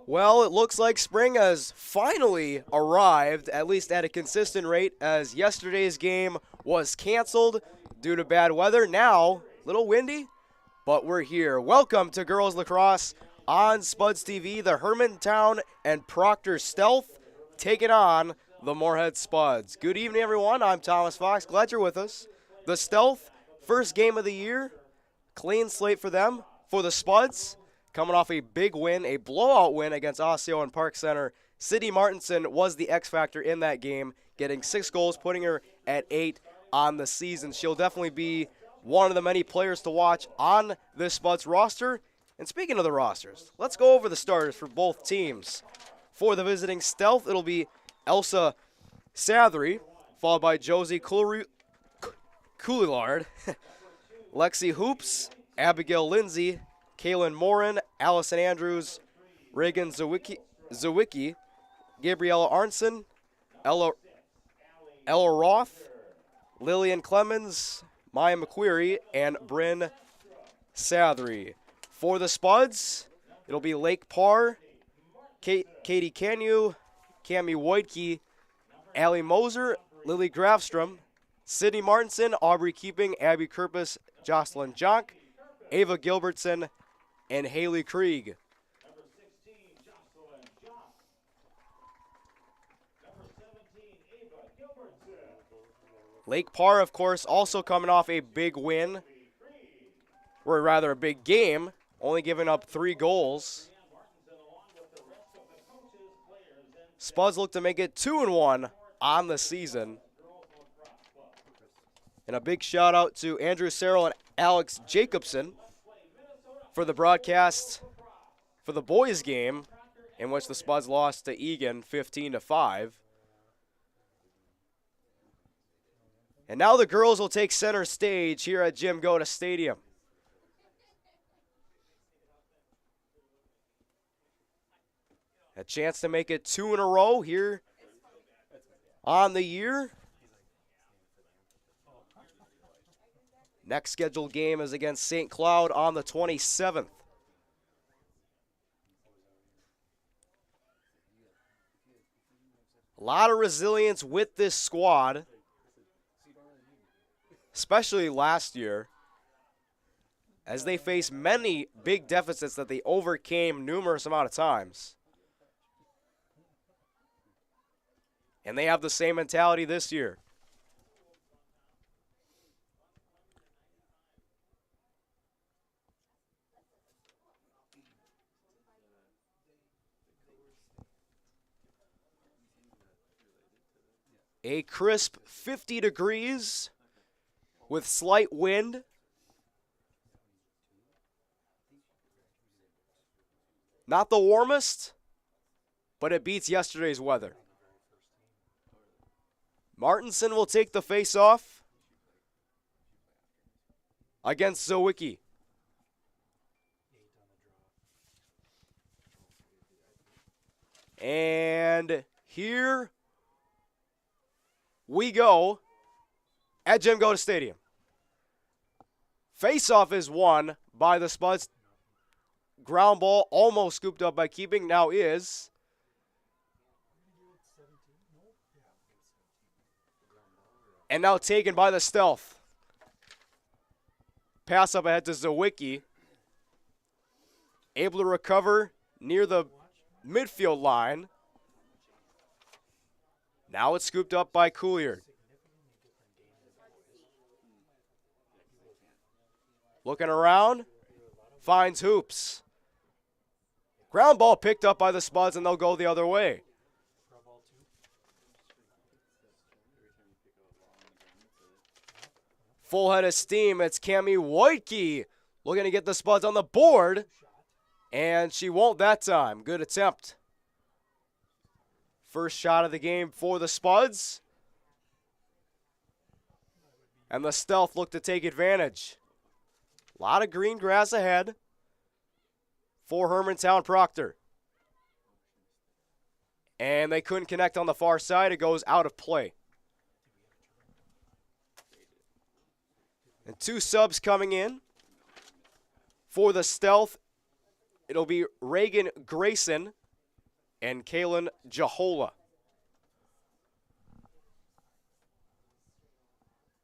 Well, it looks like spring has finally arrived, at least at a consistent rate, as yesterday's game was canceled due to bad weather. Now, a little windy, but we're here. Welcome to Girls Lacrosse on Spuds TV. The Hermantown and Proctor Stealth taking on the Moorhead Spuds. Good evening, everyone. I'm Thomas Fox. Glad you're with us. The Stealth, first game of the year. Clean slate for them. For the Spuds, coming off a big win, a blowout win against Osseo and Park Center. Sydney Martinson was the X factor in that game, getting 6 goals, putting her at 8 on the season. She'll definitely be one of the many players to watch on this Spuds roster. And speaking of the rosters, let's go over the starters for both teams. For the visiting Stealth, it'll be Elsa Sathry, followed by Josie Coulillard, Lexi Hoops, Abigail Lindsay, Kaylin Morin, Allison Andrews, Reagan Zawicki, Gabriella Arnson, Ella Roth, Lillian Clemens, Maya McQuarrie, and Bryn Sathry. For the Spuds, it'll be Lake Parr, Katie Canyu, Cami Woidke, Allie Moser, Lily Grafstrom, Sydney Martinson, Aubrey Keeping, Abby Kerpus, Jocelyn Jonk, Ava Gilbertson, and Haley Krieg. Lake Parr, of course, also coming off a big win, or rather a big game, only giving up 3 goals. Spuds look to make it 2-1 on the season. And a big shout out to Andrew Serrell and Alex Jacobson for the broadcast for the boys' game, in which the Spuds lost to Egan 15-5. And now the girls will take center stage here at Jim Goda Stadium. A chance to make it 2 in a row here on the year. Next scheduled game is against St. Cloud on the 27th. A lot of resilience with this squad, especially last year, as they face many big deficits that they overcame numerous amount of times. And they have the same mentality this year. A crisp 50 degrees with slight wind. Not the warmest, but it beats yesterday's weather. Martinson will take the face-off against Zawicki. And here we go at Jim Goda Stadium. Face-off is won by the Spuds. Ground ball almost scooped up by Keeping, now is. And now taken by the Stealth. Pass up ahead to Zawicki. Able to recover near the midfield line. Now it's scooped up by Coulillard. Looking around. Finds Hoops. Ground ball picked up by the Spuds, and they'll go the other way. Full head of steam. It's Cami Woidke looking to get the Spuds on the board, and she won't that time. Good attempt. First shot of the game for the Spuds. And the Stealth look to take advantage. A lot of green grass ahead for Hermantown Proctor. And they couldn't connect on the far side. It goes out of play. And 2 subs coming in for the Stealth. it'll be Reagan Grayson and Kaylin Jahola.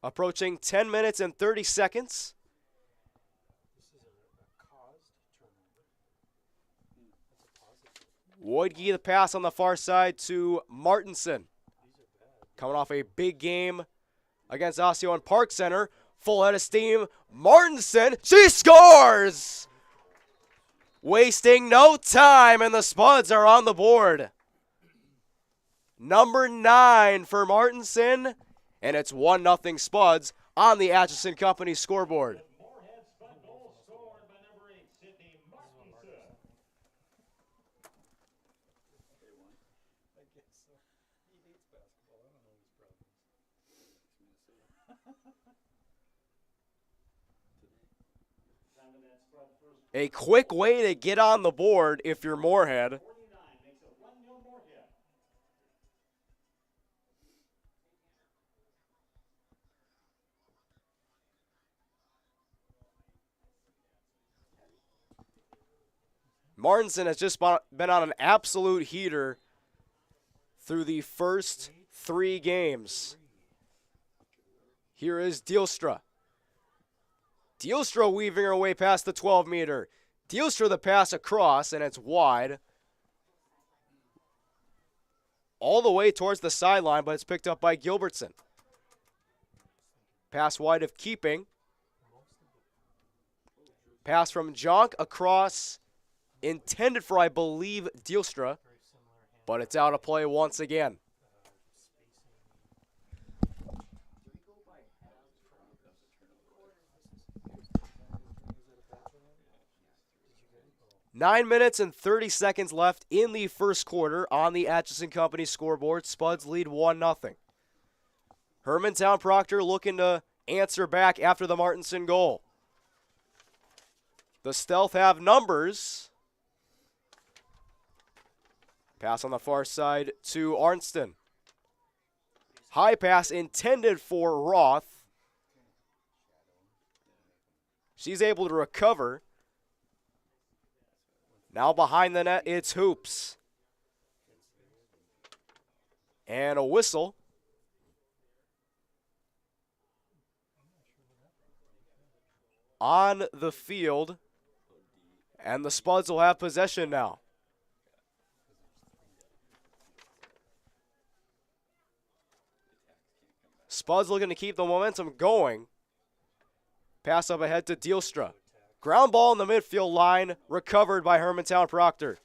Approaching 10 minutes and 30 seconds. Woodgee the pass on the far side to Martinson. Coming off a big game against Osseo and Park Center. Full head of steam. Martinson, she scores! Wasting no time, and the Spuds are on the board. Number 9 for Martinson, and it's 1-0 Spuds on the Atchison Company scoreboard. A quick way to get on the board if you're Moorhead. Martinson has just been on an absolute heater through the first 3 games. Here is Dielstra. Dielstra weaving her way past the 12-meter. Dielstra the pass across, and it's wide. All the way towards the sideline, but it's picked up by Gilbertson. Pass wide of keeping. Pass from Jonk across, intended for, I believe, Dielstra, but it's out of play once again. Nine minutes and 30 seconds left in the first quarter on the Atchison Company scoreboard. Spuds lead 1-0. Hermantown Proctor looking to answer back after the Martinson goal. The Stealth have numbers. Pass on the far side to Arnston. High pass intended for Roth. She's able to recover. Now behind the net, it's Hoops. And a whistle. On the field. And the Spuds will have possession now. Spuds looking to keep the momentum going. Pass up ahead to Dielstra. Ground ball in the midfield line, recovered by Hermantown Proctor.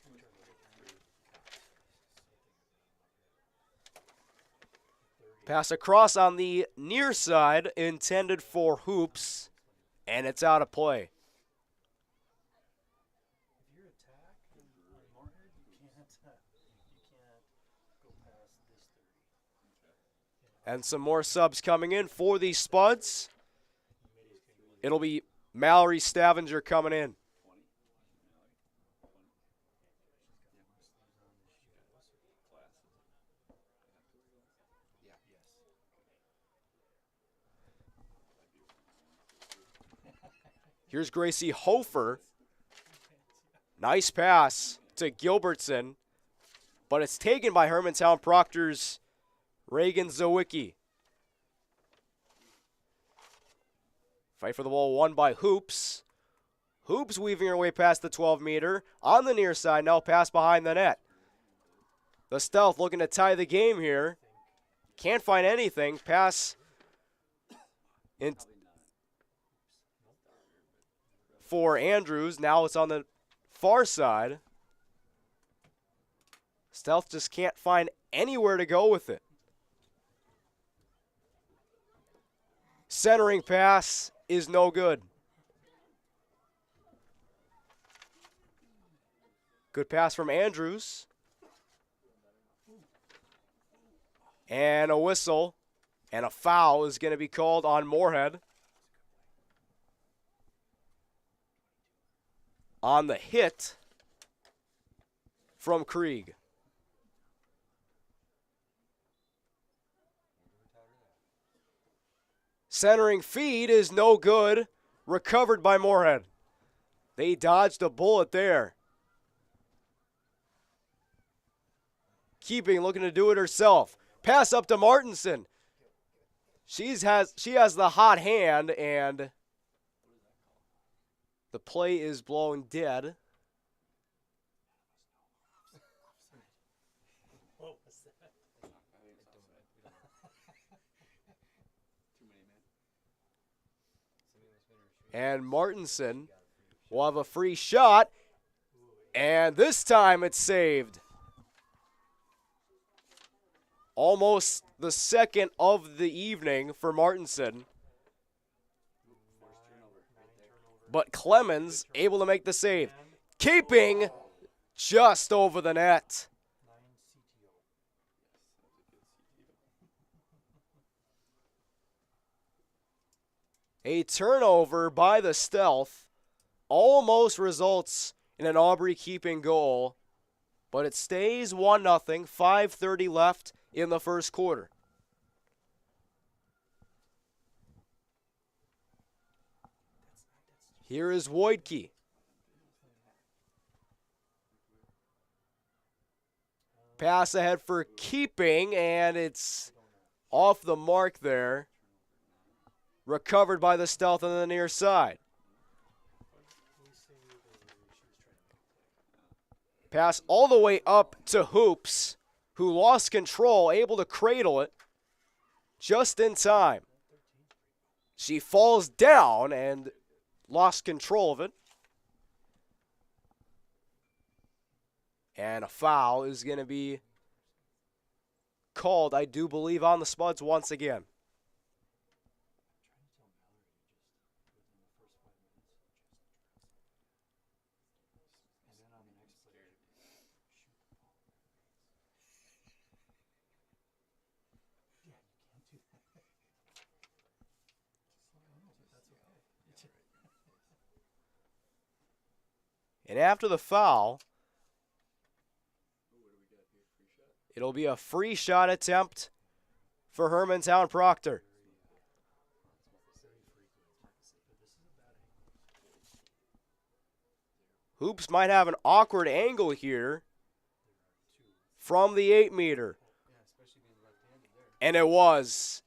Pass across on the near side, intended for Hoops, and it's out of play. And some more subs coming in for the Spuds. It'll be Mallory Stavanger coming in. Here's Gracie Hofer. Nice pass to Gilbertson, but it's taken by Hermantown Proctor's Reagan Zawicki. Fight for the ball won by Hoops. Hoops weaving her way past the 12-meter. On the near side, now pass behind the net. The Stealth looking to tie the game here. Can't find anything. Pass in for Andrews. Now it's on the far side. Stealth just can't find anywhere to go with it. Centering pass is no good. Good pass from Andrews. And a whistle. And a foul is going to be called on Moorhead. On the hit from Krieg. Centering feed is no good. Recovered by Moorhead. They dodged a bullet there. Keeping, looking to do it herself. Pass up to Martinson. She has the hot hand, and the play is blown dead. And Martinson will have a free shot, and this time it's saved. Almost the second of the evening for Martinson. But Clemens able to make the save. Keeping just over the net. A turnover by the Stealth almost results in an Aubrey Keeping goal, but it stays 1-0, 5:30 left in the first quarter. Here is Wojtke. Pass ahead for Keeping, and it's off the mark there. Recovered by the Stealth on the near side. Pass all the way up to Hoops, who lost control, able to cradle it just in time. She falls down and lost control of it. And a foul is going to be called, I do believe, on the Spuds once again. And after the foul, it'll be a free shot attempt for Hermantown Proctor. Hoops might have an awkward angle here from the 8-meter. And it was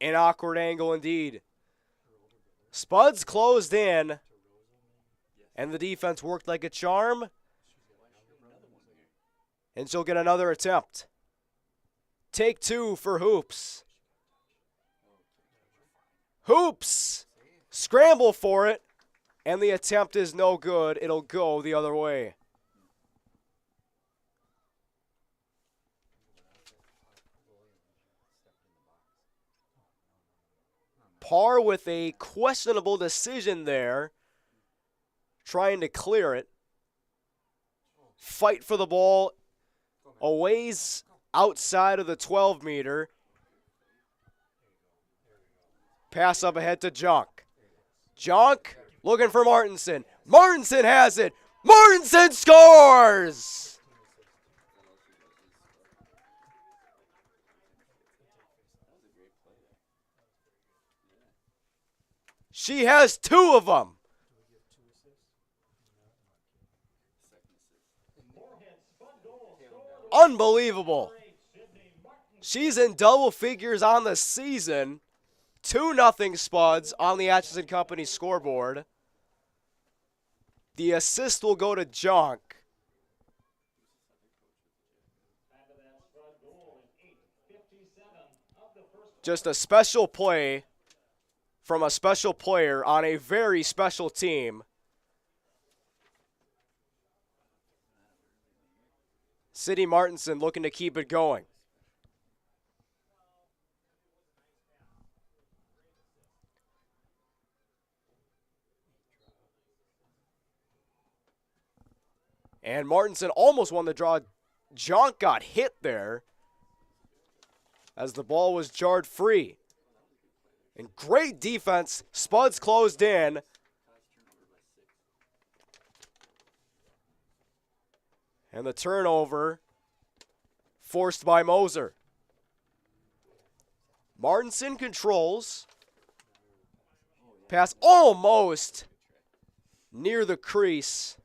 an awkward angle indeed. Spuds closed in, and the defense worked like a charm. And she'll get another attempt. Take two for Hoops. Hoops! Scramble for it, and the attempt is no good. It'll go the other way. Par with a questionable decision there. Trying to clear it. Fight for the ball a ways outside of the 12-meter. Pass up ahead to Junk. Junk looking for Martinson. Martinson has it. Martinson scores! She has two of them. Unbelievable. She's in double figures on the season. 2-0 Spuds on the Atchison Company scoreboard. The assist will go to Junk. Just a special play from a special player on a very special team. Sydney Martinson looking to keep it going. And Martinson almost won the draw. Junk got hit there as the ball was jarred free. And great defense. Spuds closed in. And the turnover forced by Moser. Martinson controls. Pass almost near the crease.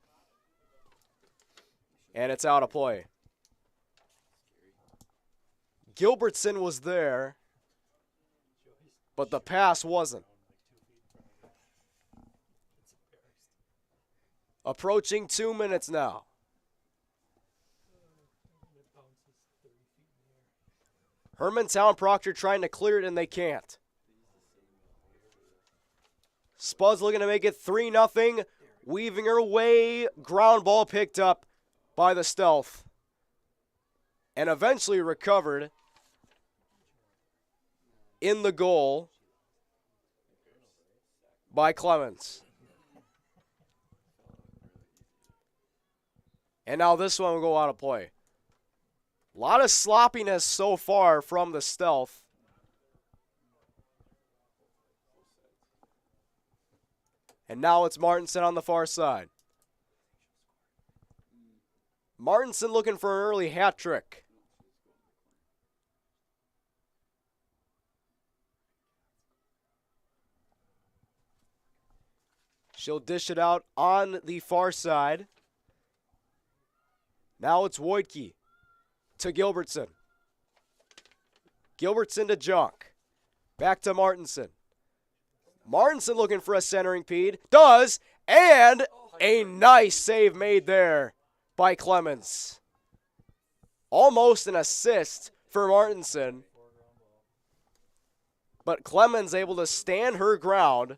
And it's out of play. Gilbertson was there, but the pass wasn't. Approaching 2 minutes now. Hermantown Proctor trying to clear it, and they can't. Spuds looking to make it 3-0. Weaving her way. Ground ball picked up by the Stealth. And eventually recovered in the goal by Clemens. And now this one will go out of play. A lot of sloppiness so far from the Stealth. And now it's Martinson on the far side. Martinson looking for an early hat trick. She'll dish it out on the far side. Now it's Wojtke to Gilbertson. Gilbertson to Junk. Back to Martinson. Martinson looking for a centering feed. Does. And a nice save made there by Clemens. Almost an assist for Martinson. But Clemens able to stand her ground.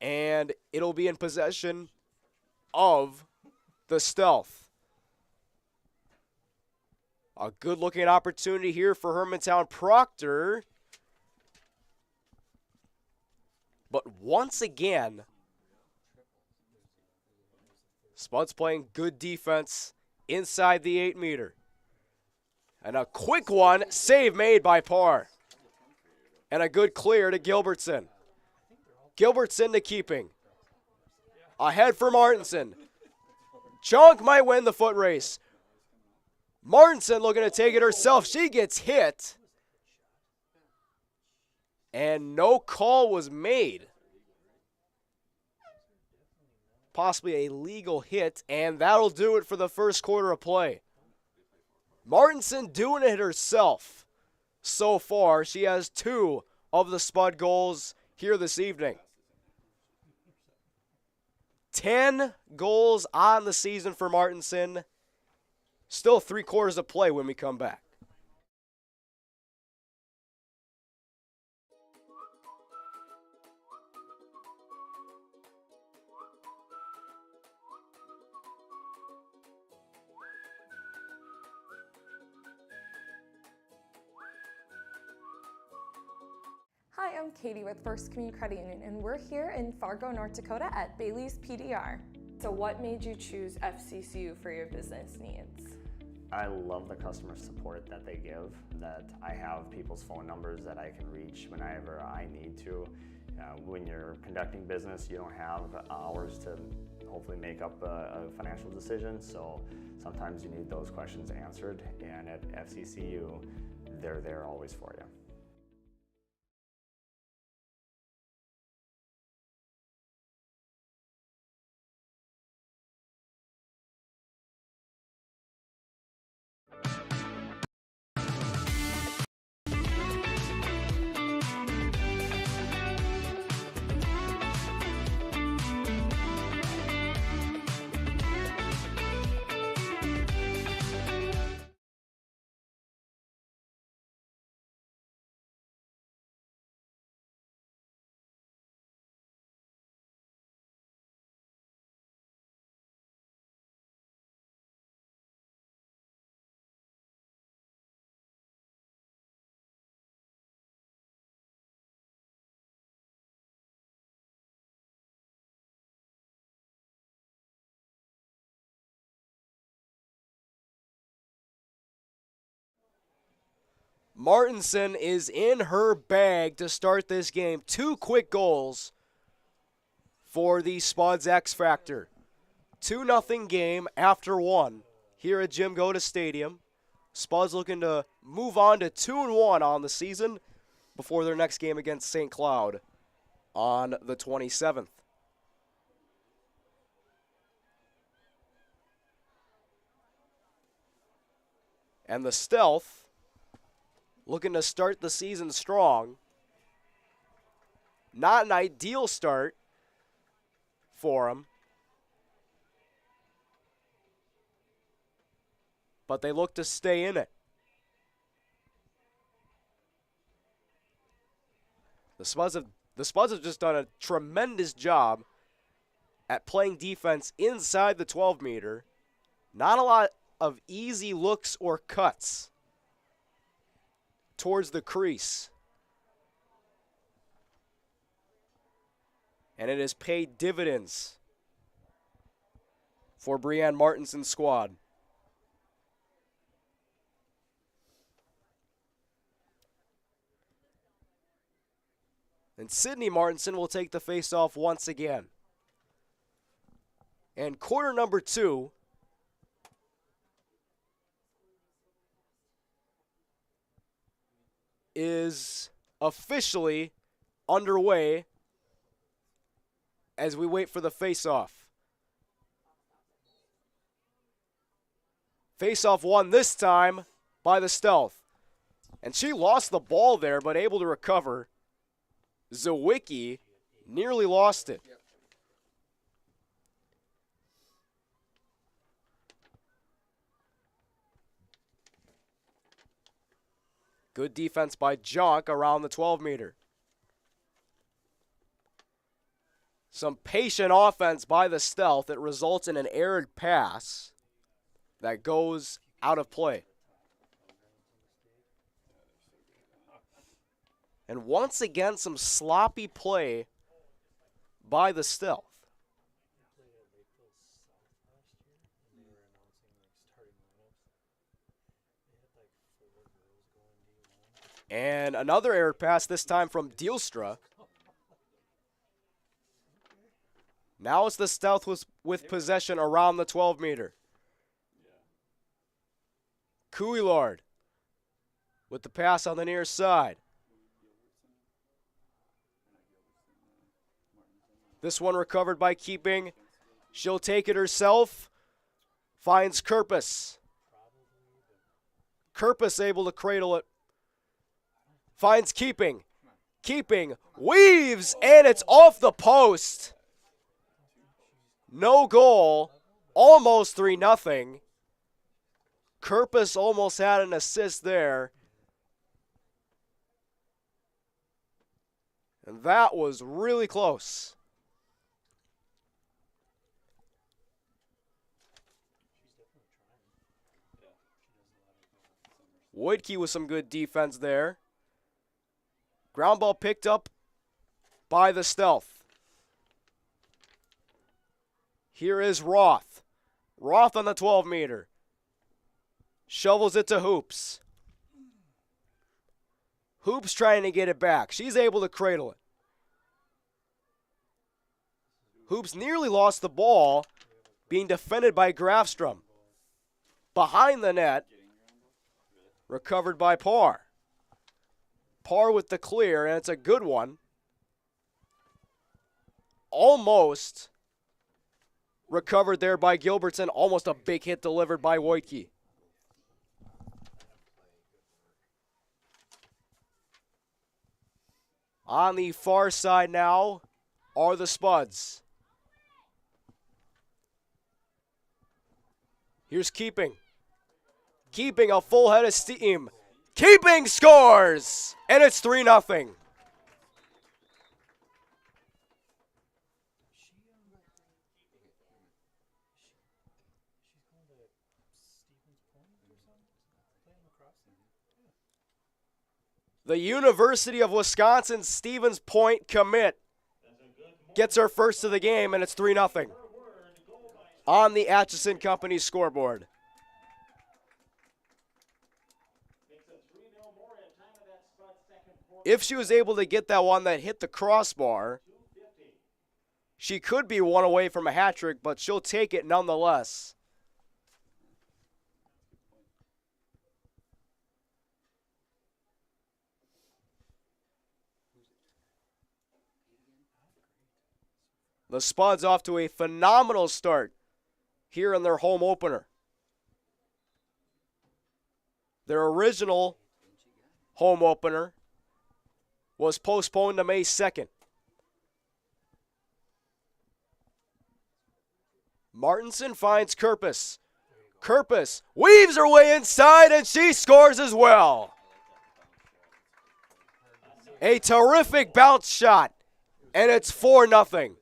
And it'll be in possession of the Stealth. A good-looking opportunity here for Hermantown Proctor. But once again, Spuds playing good defense inside the 8-meter. And a quick one, save made by Parr. And a good clear to Gilbertson. Gilbertson to keeping. Ahead for Martinson. Junk might win the foot race. Martinson looking to take it herself. She gets hit. And no call was made. Possibly a legal hit, and that'll do it for the first quarter of play. Martinson doing it herself. So far, she has 2 of the Spud goals here this evening. 10 goals on the season for Martinson. Still 3 quarters of play when we come back. Hi, I'm Katie with First Community Credit Union, and we're here in Fargo, North Dakota at Bailey's PDR. So what made you choose FCCU for your business needs? I love the customer support that they give, that I have people's phone numbers that I can reach whenever I need to. When you're conducting business, you don't have hours to hopefully make up a financial decision, so sometimes you need those questions answered, and at FCCU, they're there always for you. Martinson is in her bag to start this game. 2 quick goals for the Spuds X Factor. 2-0 game after 1 here at Jim Goda Stadium. Spuds looking to move on to 2-1 on the season before their next game against St. Cloud on the 27th. And the Stealth looking to start the season strong. Not an ideal start for them, but they look to stay in it. The Spuds have just done a tremendous job at playing defense inside the 12-meter. Not a lot of easy looks or cuts towards the crease. And it has paid dividends for Brianne Martinson's squad. And Sydney Martinson will take the faceoff once again. And quarter number 2 is officially underway as we wait for the faceoff. Faceoff won this time by the Stealth. And she lost the ball there, but able to recover. Zawicki nearly lost it. Good defense by Junk around the 12-meter. Some patient offense by the Stealth that results in an errant pass that goes out of play. And once again, some sloppy play by the Stealth. And another error pass, this time from Dielstra. Now it's the Stealth with possession around the 12-meter. Couillard with the pass on the near side. This one recovered by Keeping. She'll take it herself. Finds Kerpus. Kerpus able to cradle it. Finds Keeping. Keeping weaves, and it's off the post. No goal. Almost 3-0. Kerpus almost had an assist there. And that was really close. Woodkey with some good defense there. Ground ball picked up by the Stealth. Here is Roth. Roth on the 12-meter. Shovels it to Hoops. Hoops trying to get it back. She's able to cradle it. Hoops nearly lost the ball, being defended by Grafstrom. Behind the net, recovered by Parr. Parr with the clear, and it's a good one. Almost recovered there by Gilbertson. Almost a big hit delivered by Wojtke. On the far side now are the Spuds. Here's Keeping. Keeping a full head of steam. Keeping scores! And it's 3-0. The University of Wisconsin Stevens Point commit gets her first of the game, and it's 3-0 on the Atchison Company scoreboard. If she was able to get that one that hit the crossbar, she could be one away from a hat trick, but she'll take it nonetheless. The Spuds off to a phenomenal start here in their home opener. Their original home opener was postponed to May 2nd. Martinson finds Kerpus. Kerpus weaves her way inside, and she scores as well. A terrific bounce shot, and it's 4-0.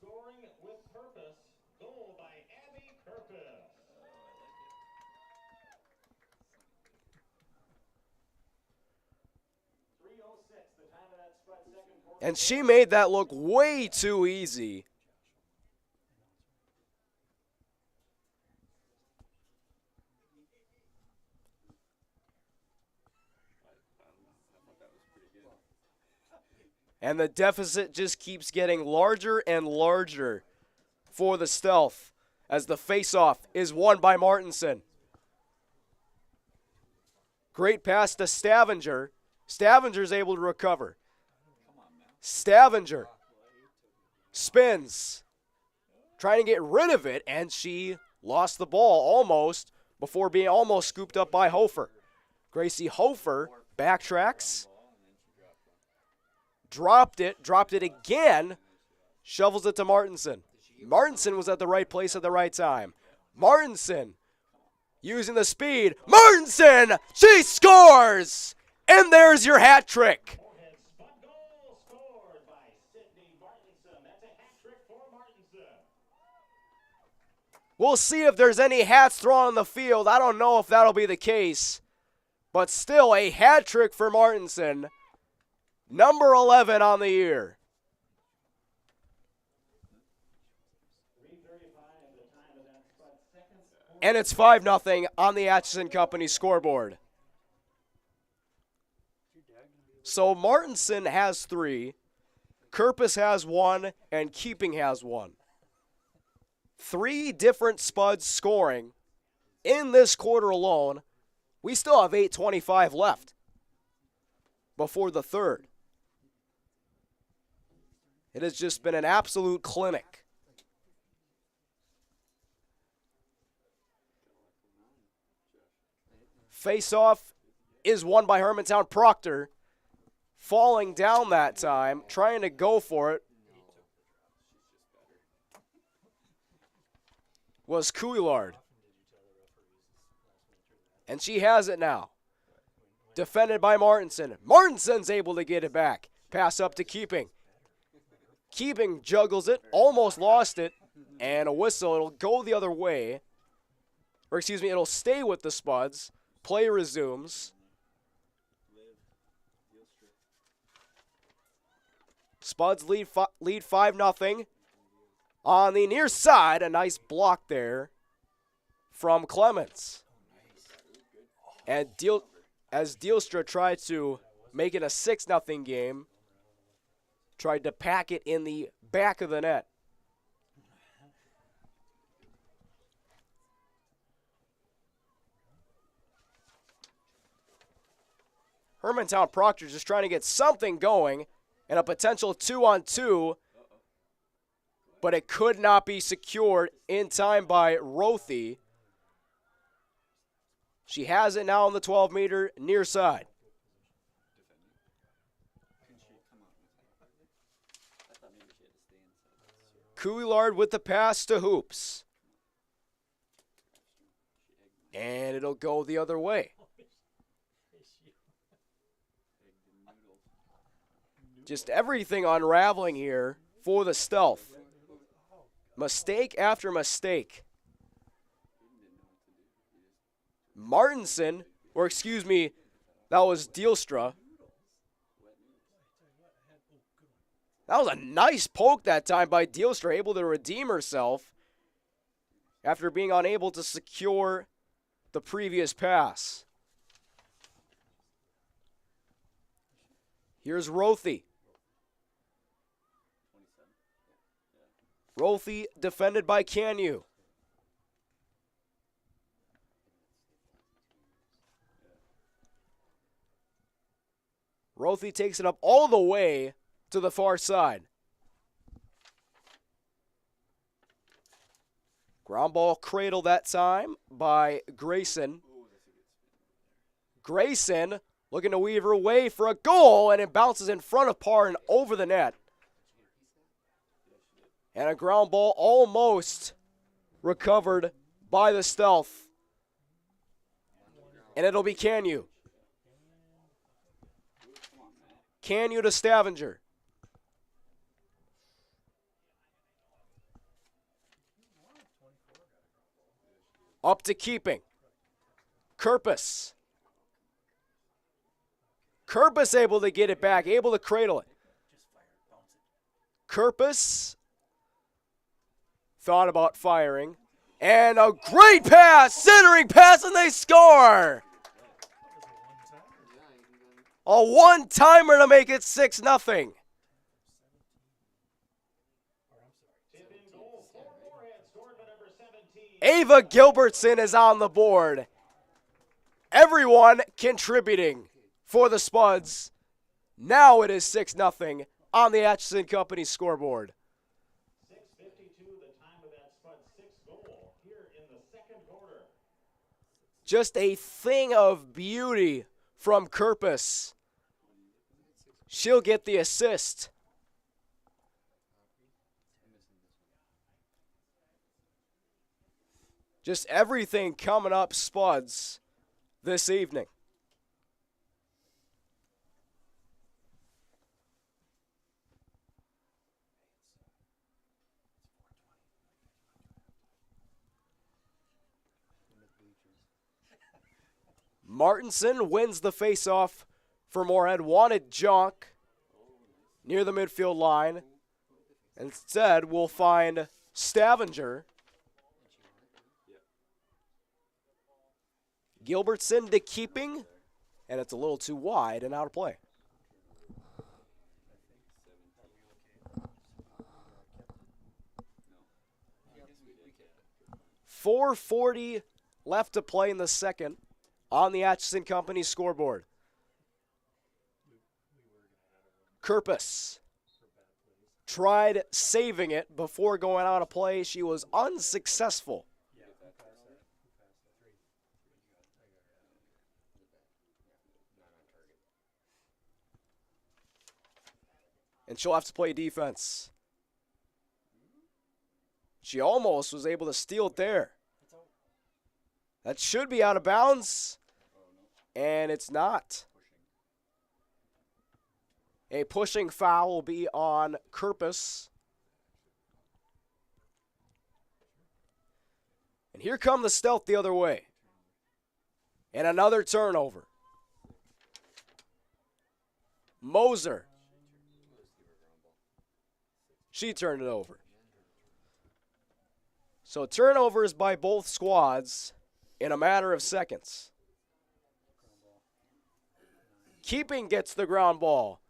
Scoring with purpose. Goal by Abby Kerpus. And she made that look way too easy. And the deficit just keeps getting larger and larger for the Stealth as the faceoff is won by Martinson. Great pass to Stavanger. Stavanger's able to recover. Stavanger spins, trying to get rid of it, and she lost the ball almost before being almost scooped up by Hofer. Gracie Hofer backtracks, dropped it again, shovels it to Martinson. Martinson was at the right place at the right time. Martinson using the speed. Martinson, she scores! And there's your hat trick. Moorhead spot goal scored by Sydney Martinson. That's a hat trick for Martinson. We'll see if there's any hats thrown on the field. I don't know if that'll be the case. But still a hat trick for Martinson. Number 11 on the year. 3:35 the time of that spot. Seconds. And it's 5-0 on the Atchison Company scoreboard. So Martinson has 3, Kerpus has 1, and Keeping has 1. 3 different Spuds scoring in this quarter alone. We still have 8:25 left before the third. It has just been an absolute clinic. Face-off is won by Hermantown. Proctor falling down that time, trying to go for it, was Couillard. And she has it now. Defended by Martinson. Martinson's able to get it back. Pass up to Keeping. Keeping juggles it, almost lost it, and a whistle. It'll go the other way. Or excuse me, it'll stay with the Spuds. Play resumes. Spuds lead 5-0. On the near side, a nice block there from Clements. And as Dielstra tried to make it a 6-0 game, tried to pack it in the back of the net. Hermantown Proctor just trying to get something going and a potential 2-on-2, but it could not be secured in time by Rothy. She has it now on the 12-meter near side. Couillard with the pass to Hoops. And it'll go the other way. Just everything unraveling here for the Stealth. Mistake after mistake. Martinson, or excuse me, that was Dielstra. That was a nice poke that time by Dielstra, able to redeem herself after being unable to secure the previous pass. Here's Rothy. Rothy defended by Canyu. Rothy takes it up all the way to the far side. Ground ball cradle that time by Grayson. Grayson looking to weave her way for a goal, and it bounces in front of par and over the net. And a ground ball almost recovered by the Stealth. And it'll be Canyu. Canyu to Stavanger. Up to keeping. Kerpus. Kerpus able to get it back, able to cradle it. Kerpus thought about firing. And a great pass, centering pass, and they score. A one-timer to make it 6-0. Tip in goal for Moorhead, scored by number 17. Ava Gilbertson is on the board. Everyone contributing for the Spuds. Now it is 6-0 on the Atchison Company scoreboard. 6:52, the time of that Spud 6th goal here in the second quarter. Just a thing of beauty from Kerpus. She'll get the assist. Just everything coming up Spuds this evening. Martinson wins the faceoff for Moorhead. Wanted Jonk near the midfield line. Instead, we'll find Stavanger. Gilbertson to keeping, and it's a little too wide and out of play. .440 left to play in the second on the Atchison Company scoreboard. Kerpus tried saving it before going out of play. She was unsuccessful. And she'll have to play defense. She almost was able to steal it there. That should be out of bounds. And it's not. A pushing foul will be on Kerpus. And here come the Stealth the other way. And another turnover. Moser. She turned it over. So turnovers by both squads in a matter of seconds. Keeping gets the ground ball.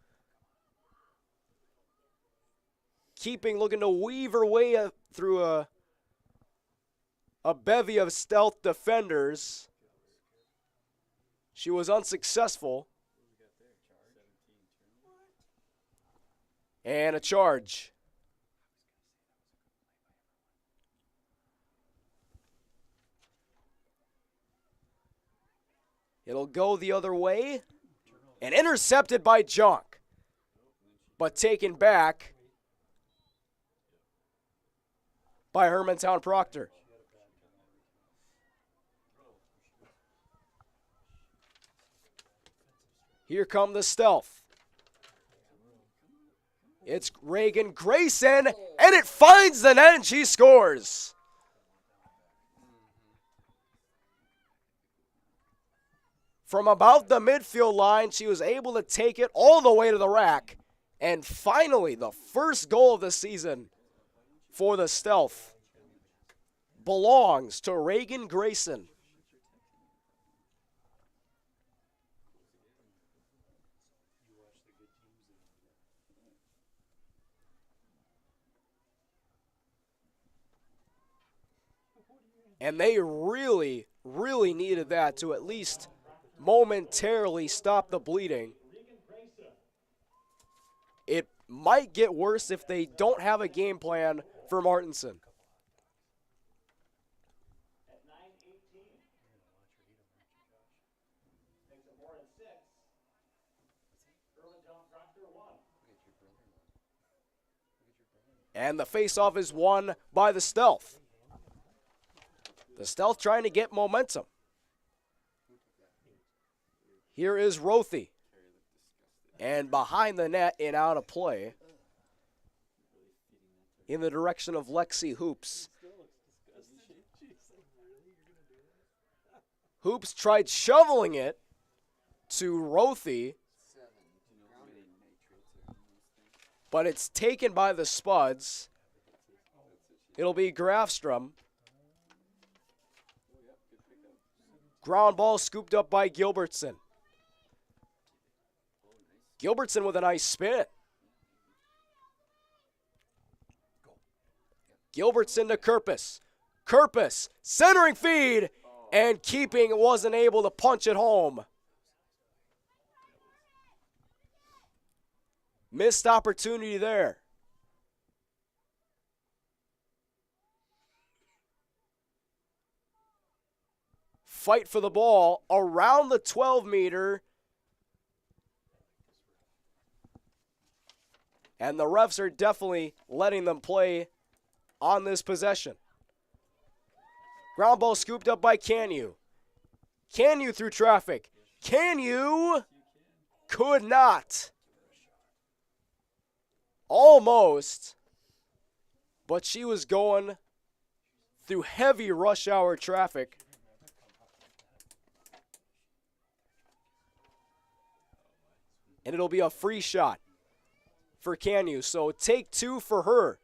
Keeping looking to weave her way through a bevy of Stealth defenders. She was unsuccessful. And a charge. It'll go the other way. And intercepted by Jonk. But taken back by Hermantown Proctor. Here come the Stealth. It's Reagan Grayson, and it finds the net, and she scores. From about the midfield line, she was able to take it all the way to the rack. And finally, the first goal of the season for the Stealth belongs to Reagan Grayson. And they really, really needed that to at least momentarily stop the bleeding. It might get worse if they don't have a game plan for Martinson. And the faceoff is won by the Stealth. The Stealth trying to get momentum. Here is Rothy. And behind the net and out of play. In the direction of Lexi Hoops. Hoops tried shoveling it to Rothy, but it's taken by the Spuds. It'll be Grafstrom. Ground ball scooped up by Gilbertson. Gilbertson with a nice spin. Gilbertson to Kerpus. Kerpus, centering feed, and keeping wasn't able to punch it home. Missed opportunity there. Fight for the ball around the 12-meter. And the refs are definitely letting them play on this possession. Ground ball scooped up by Canyu. Canyu through traffic. Canyu could not. Almost. But she was going through heavy rush hour traffic. And it'll be a free shot for Canyu. So take 2 for her.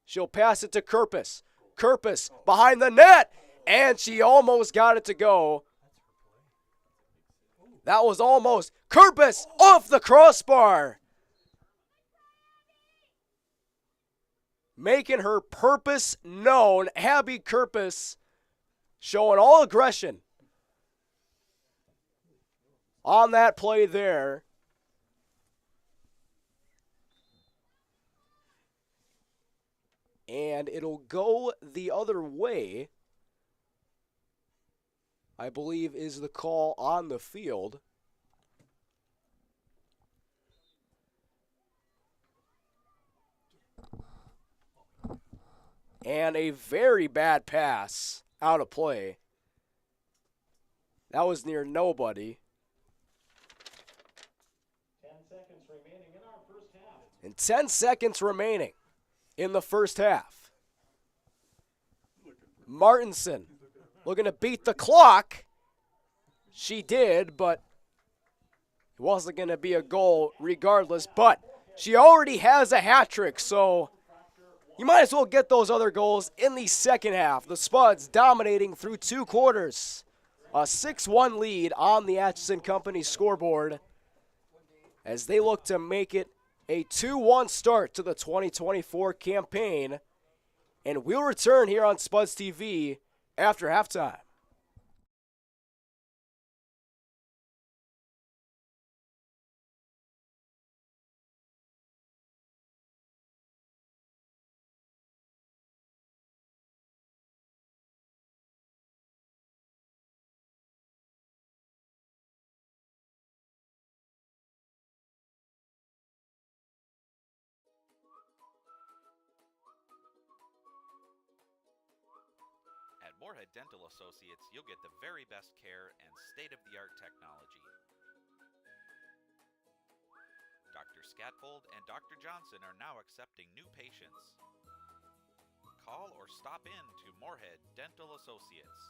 She'll pass it to Kerpus. Kerpus behind the net, and she almost got it to go. That was almost. Kerpus off the crossbar. Making her purpose known. Abby Kerpus showing all aggression on that play there. And it'll go the other way, I believe is the call on the field. And a very bad pass out of play. That was near nobody. 10 seconds remaining in our first half. And 10 seconds remaining in the first half. Martinson looking to beat the clock. She did, but it wasn't going to be a goal regardless. But she already has a hat trick, so you might as well get those other goals in the second half. The Spuds dominating through 2 quarters. A 6-1 lead on the Atchison Company scoreboard as they look to make it a 2-1 start to the 2024 campaign. And we'll return here on Spuds TV after halftime. At Moorhead Dental Associates, you'll get the very best care and state-of-the-art technology. Dr. Scatfold and Dr. Johnson are now accepting new patients. Call or stop in to Moorhead Dental Associates.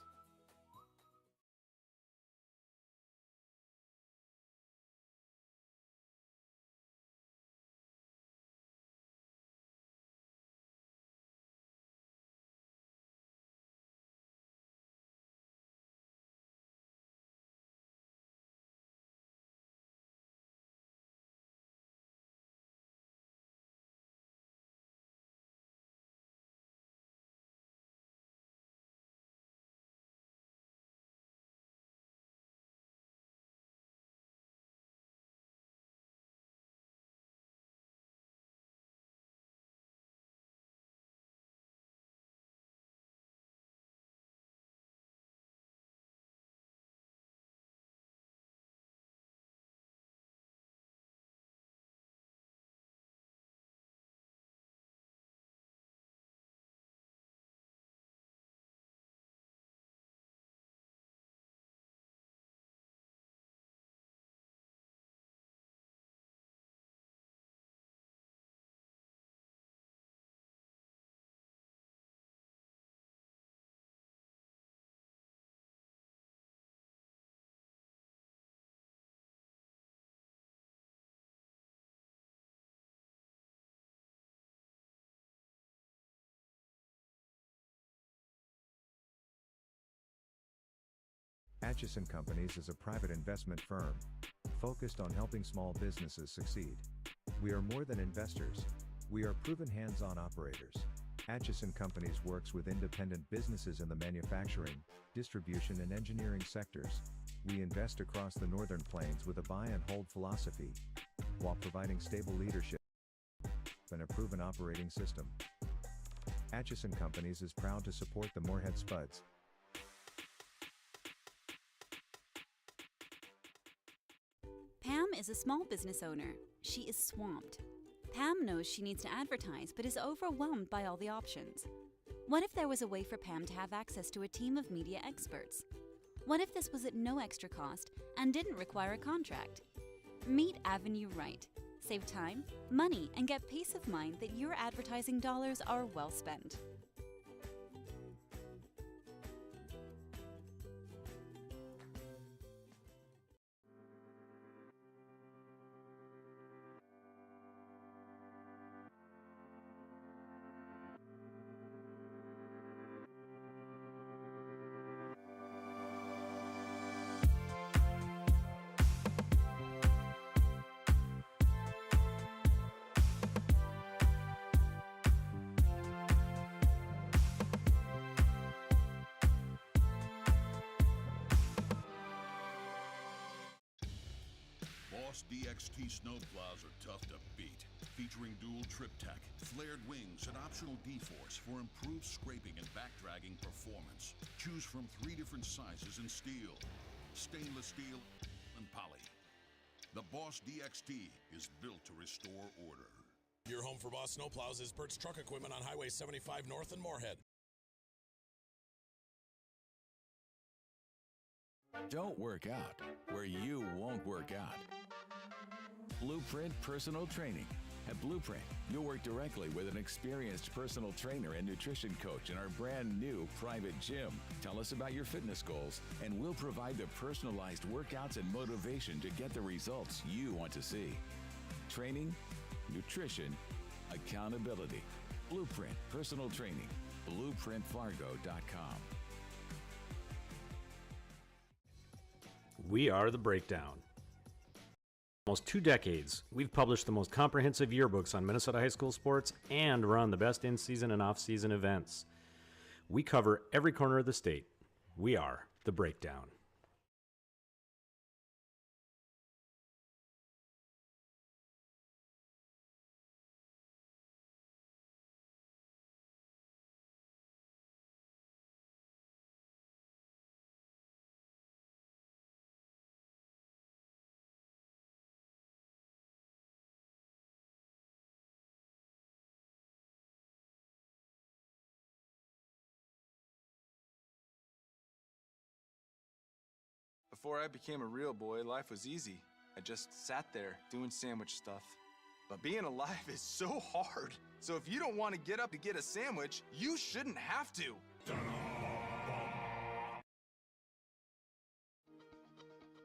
Atchison Companies is a private investment firm focused on helping small businesses succeed. We are more than investors. We are proven hands-on operators. Atchison Companies works with independent businesses in the manufacturing, distribution and engineering sectors. We invest across the Northern Plains with a buy and hold philosophy, while providing stable leadership and a proven operating system. Atchison Companies is proud to support the Moorhead Spuds. Pam is a small business owner. She is swamped. Pam knows she needs to advertise but is overwhelmed by all the options. What if there was a way for Pam to have access to a team of media experts? What if this was at no extra cost and didn't require a contract? Meet Avenue Right. Save time, money, and get peace of mind that your advertising dollars are well spent. Boss DXT snowplows are tough to beat. Featuring dual trip tech, flared wings, and optional D-force for improved scraping and backdragging performance. Choose from 3 different sizes in steel, stainless steel, and poly. The Boss DXT is built to restore order. Your home for Boss snowplows is Bert's Truck Equipment on Highway 75 North in Moorhead. Don't work out where you won't work out. Blueprint Personal Training. At Blueprint, you'll work directly with an experienced personal trainer and nutrition coach in our brand new private gym. Tell us about your fitness goals, and we'll provide the personalized workouts and motivation to get the results you want to see. Training, nutrition, accountability. Blueprint Personal Training. BlueprintFargo.com. We are The Breakdown. Almost 2 decades, we've published the most comprehensive yearbooks on Minnesota high school sports and run the best in-season and off-season events. We cover every corner of the state. We are The Breakdown. Before I became a real boy, life was easy. I just sat there doing sandwich stuff. But being alive is so hard. So if you don't want to get up to get a sandwich, you shouldn't have to.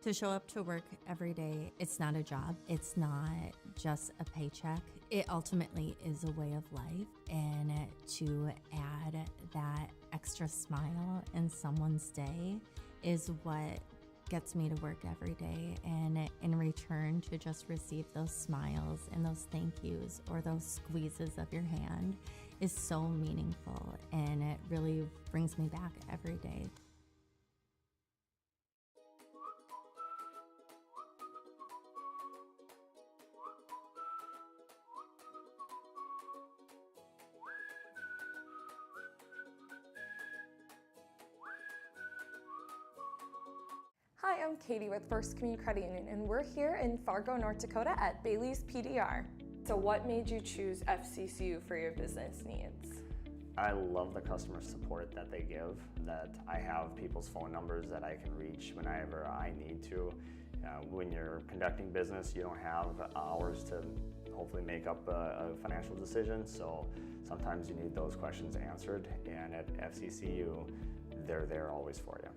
To show up to work every day, it's not a job. It's not just a paycheck. It ultimately is a way of life. And to add that extra smile in someone's day is what gets me to work every day. And in return, to just receive those smiles and those thank yous or those squeezes of your hand is so meaningful. And it really brings me back every day. Hi, I'm Katie with First Community Credit Union, and we're here in Fargo, North Dakota at Bailey's PDR. So what made you choose FCCU for your business needs? I love the customer support that they give, that I have people's phone numbers that I can reach whenever I need to. When you're conducting business, you don't have hours to hopefully make up a financial decision, so sometimes you need those questions answered, and at FCCU, they're there always for you.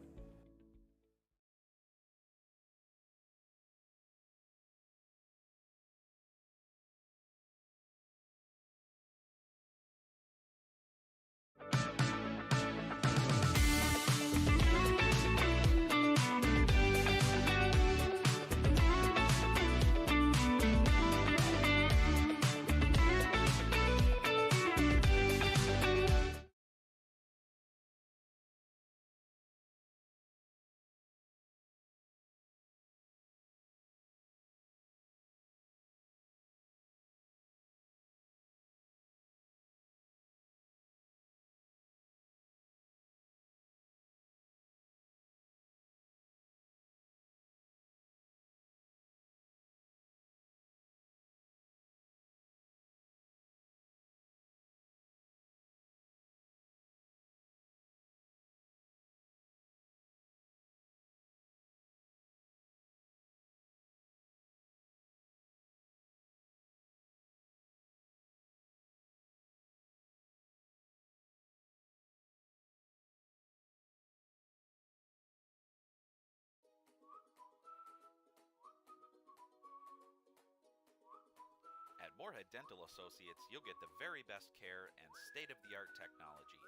Moorhead Dental Associates, you'll get the very best care and state-of-the-art technology.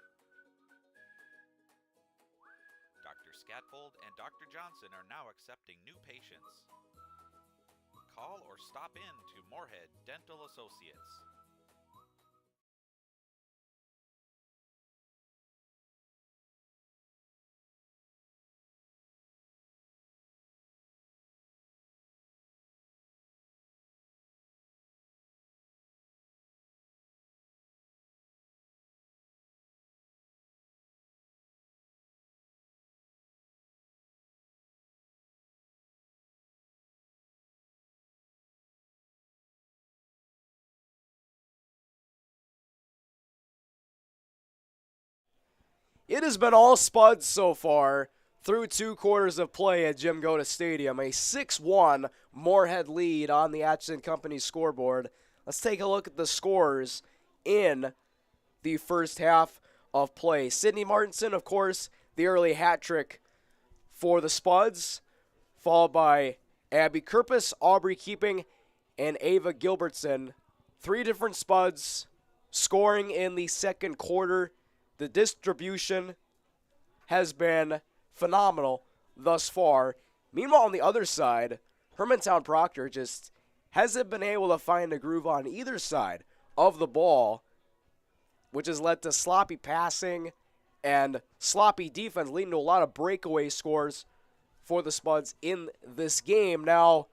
Dr. Scatfold and Dr. Johnson are now accepting new patients. Call or stop in to Moorhead Dental Associates. It has been all spuds so far through 2 quarters of play at Jim Goda Stadium. A 6-1 Moorhead lead on the Atchison Company scoreboard. Let's take a look at the scores in the first half of play. Sydney Martinson, of course, the early hat trick for the Spuds, followed by Abby Kerpus, Aubrey Keeping, and Ava Gilbertson. 3 different Spuds scoring in the second quarter. The distribution has been phenomenal thus far. Meanwhile, on the other side, Hermantown Proctor just hasn't been able to find a groove on either side of the ball, which has led to sloppy passing and sloppy defense, leading to a lot of breakaway scores for the Spuds in this game. Now,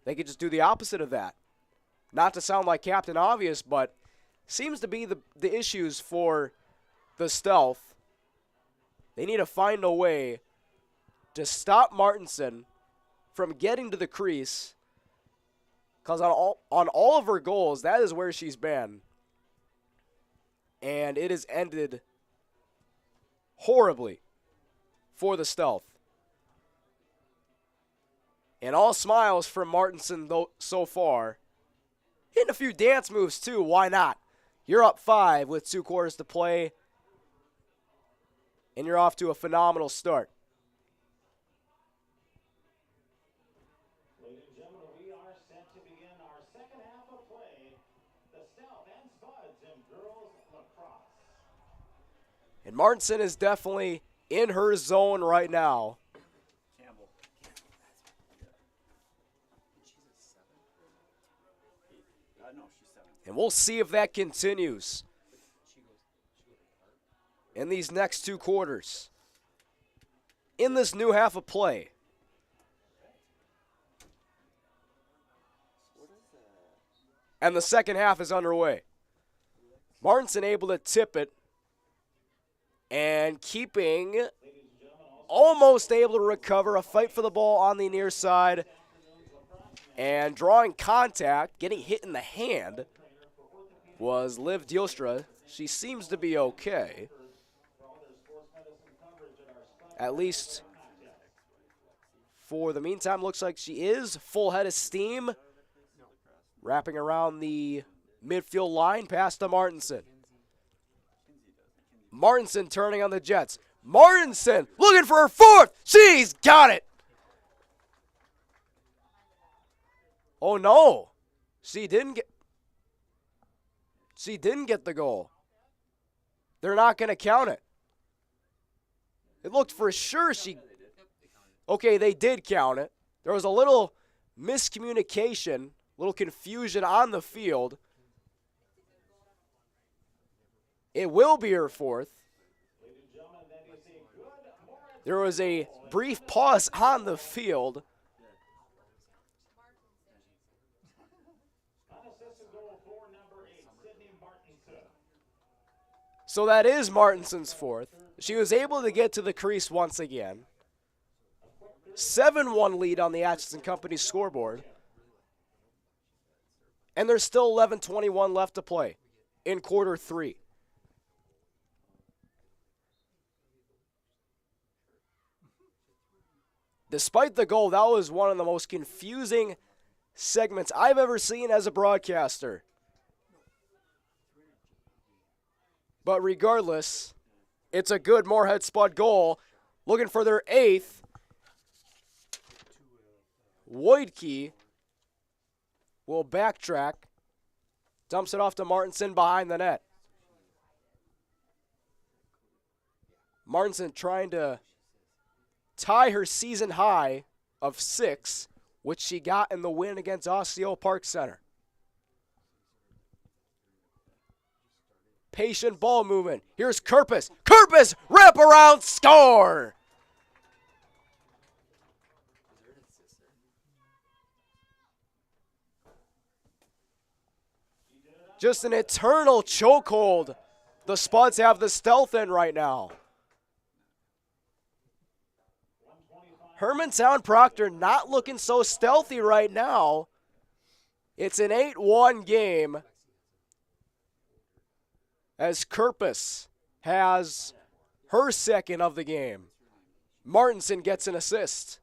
they could just do the opposite of that. Not to sound like Captain Obvious, but seems to be the issues for the Stealth. They need to find a way to stop Martinson from getting to the crease, because on all of her goals, that is where she's been. And it has ended horribly for the Stealth. And all smiles from Martinson so far. Hitting a few dance moves too, why not? You're up 5 with 2 quarters to play, and you're off to a phenomenal start. Ladies and gentlemen, we are set to begin our second half of play. The Stealth and Spuds in girls lacrosse. And Martinson is definitely in her zone right now. And we'll see if that continues in these next 2 quarters, in this new half of play. And the second half is underway. Martinson able to tip it, and Keeping almost able to recover. A fight for the ball on the near side, and drawing contact, getting hit in the hand, was Liv Dielstra. She seems to be okay. At least for the meantime, looks like she is. Full head of steam. Wrapping around the midfield line past to Martinson. Martinson turning on the Jets. Martinson looking for her 4th. She's got it. Oh no. She didn't get the goal. They're not going to count it. It looked for sure Okay, they did count it. There was a little miscommunication, little confusion on the field. It will be her 4th. There was a brief pause on the field. So that is Martinson's 4th. She was able to get to the crease once again. 7-1 lead on the Atchison Company scoreboard. And there's still 11:21 left to play in quarter 3. Despite the goal, that was one of the most confusing segments I've ever seen as a broadcaster. But regardless, it's a good Moorhead Spud goal. Looking for their 8th. Woidke will backtrack Dumps it off to Martinson behind the net. Martinson trying to tie her season high of 6, which she got in the win against Osceola Park Center. Patient ball movement. Here's Kerpis. Kerpis, wrap around, score! Just an eternal chokehold. The Spuds have the stealth in right now. Hermantown Proctor not looking so stealthy right now. It's an 8-1 game as Kerpis has her second of the game. Martinson gets an assist.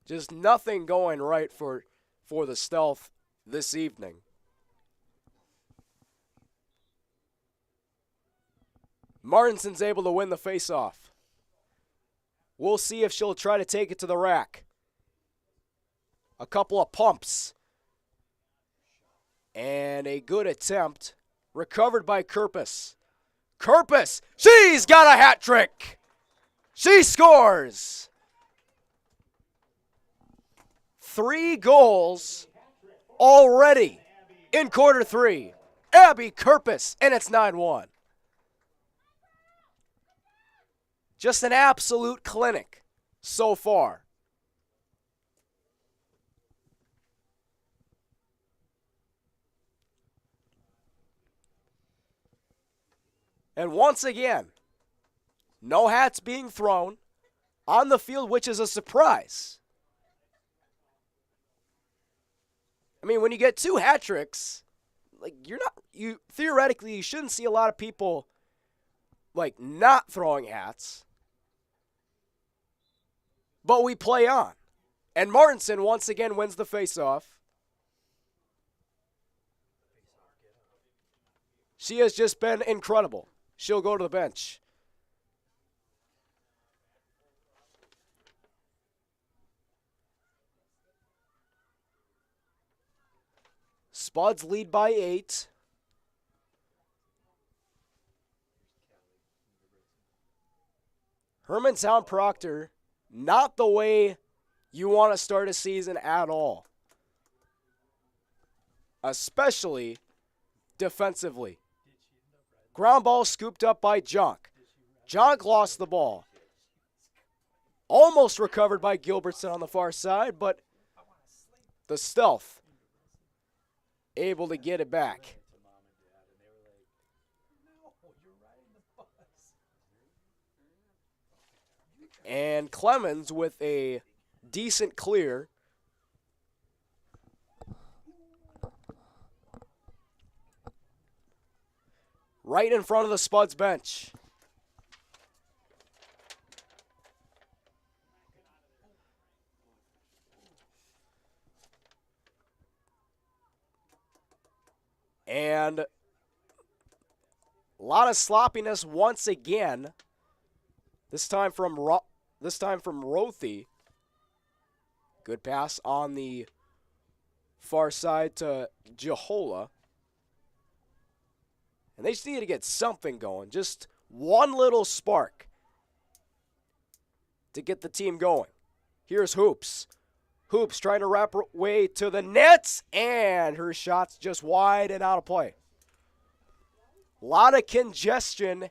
Just nothing going right for the Stealth this evening. Martinson's able to win the faceoff. We'll see if she'll try to take it to the rack. A couple of pumps. And a good attempt. Recovered by Kerpis. Kerpis! She's got a hat trick! She scores! 3 goals already in quarter 3. Abby Kerpis, and it's 9-1. Just an absolute clinic so far. And once again, no hats being thrown on the field, which is a surprise. I mean, when you get 2 hat tricks, like theoretically you shouldn't see a lot of people like not throwing hats. But we play on. And Martinson once again wins the faceoff. She has just been incredible. She'll go to the bench. Spuds lead by 8. Hermantown Proctor, not the way you want to start a season at all. Especially defensively. Ground ball scooped up by Junk. Junk lost the ball. Almost recovered by Gilbertson on the far side, but the Stealth able to get it back. And Clemens with a decent clear. Right in front of the Spuds bench. And a lot of sloppiness once again. This time from Rothy. Good pass on the far side to Jehola. And they just need to get something going. Just one little spark to get the team going. Here's Hoops. Hoops trying to wrap her way to the nets, and her shot's just wide and out of play. A lot of congestion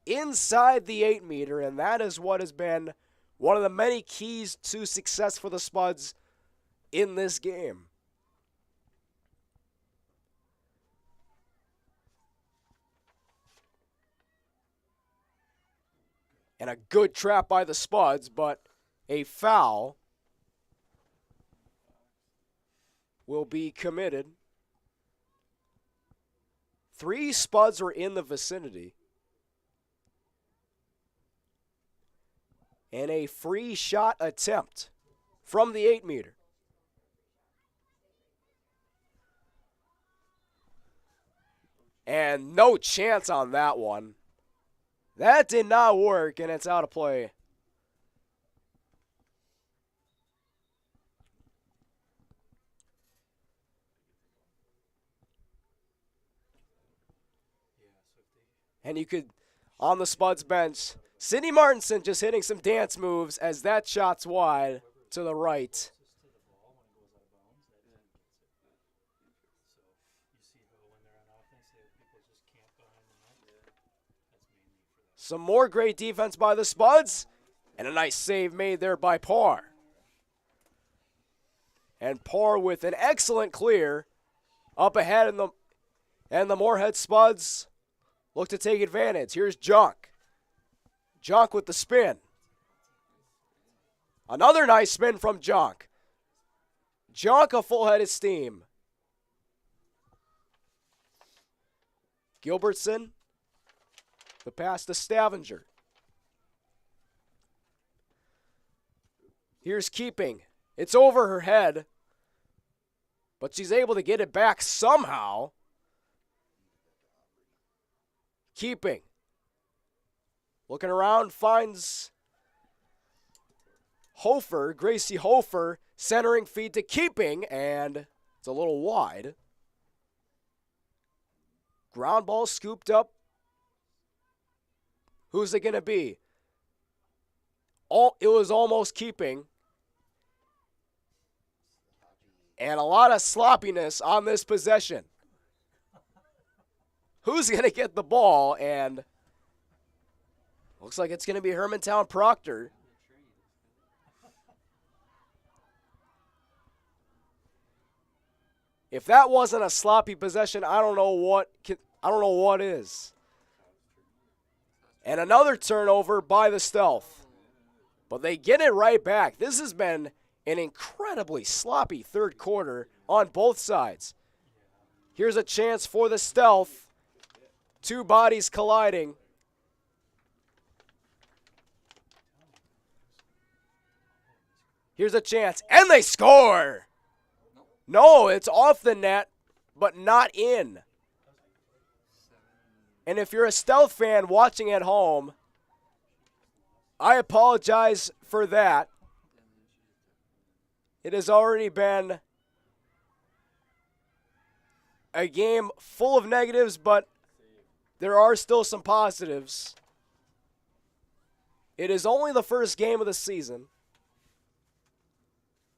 inside the 8-meter, and that is what has been one of the many keys to success for the Spuds in this game. And a good trap by the Spuds, but a foul will be committed. 3 Spuds are in the vicinity. And a free shot attempt from the 8-meter. And no chance on that one. That did not work, and it's out of play. And you could, on the Spuds bench, Sidney Martinson just hitting some dance moves as that shot's wide to the right. Some more great defense by the Spuds, and a nice save made there by Parr. And Parr with an excellent clear up ahead, and the Moorhead Spuds look to take advantage. Here's Junk. Junk with the spin. Another nice spin from Junk. Junk a full head of steam. Gilbertson. The pass to Stavinger. Here's Keeping. It's over her head, but she's able to get it back somehow. Keeping. Looking around, finds Hofer, Gracie Hofer, centering feed to Keeping, and it's a little wide. Ground ball scooped up. Who's it going to be? It was almost Keeping. And a lot of sloppiness on this possession. Who's going to get the ball? And looks like it's going to be Hermantown Proctor. If that wasn't a sloppy possession, I don't know what is. And another turnover by the Stealth. But they get it right back. This has been an incredibly sloppy third quarter on both sides. Here's a chance for the Stealth. Two bodies colliding. Here's a chance, and they score! No, it's off the net, but not in. And if you're a Stealth fan watching at home, I apologize for that. It has already been a game full of negatives, but there are still some positives. It is only the first game of the season.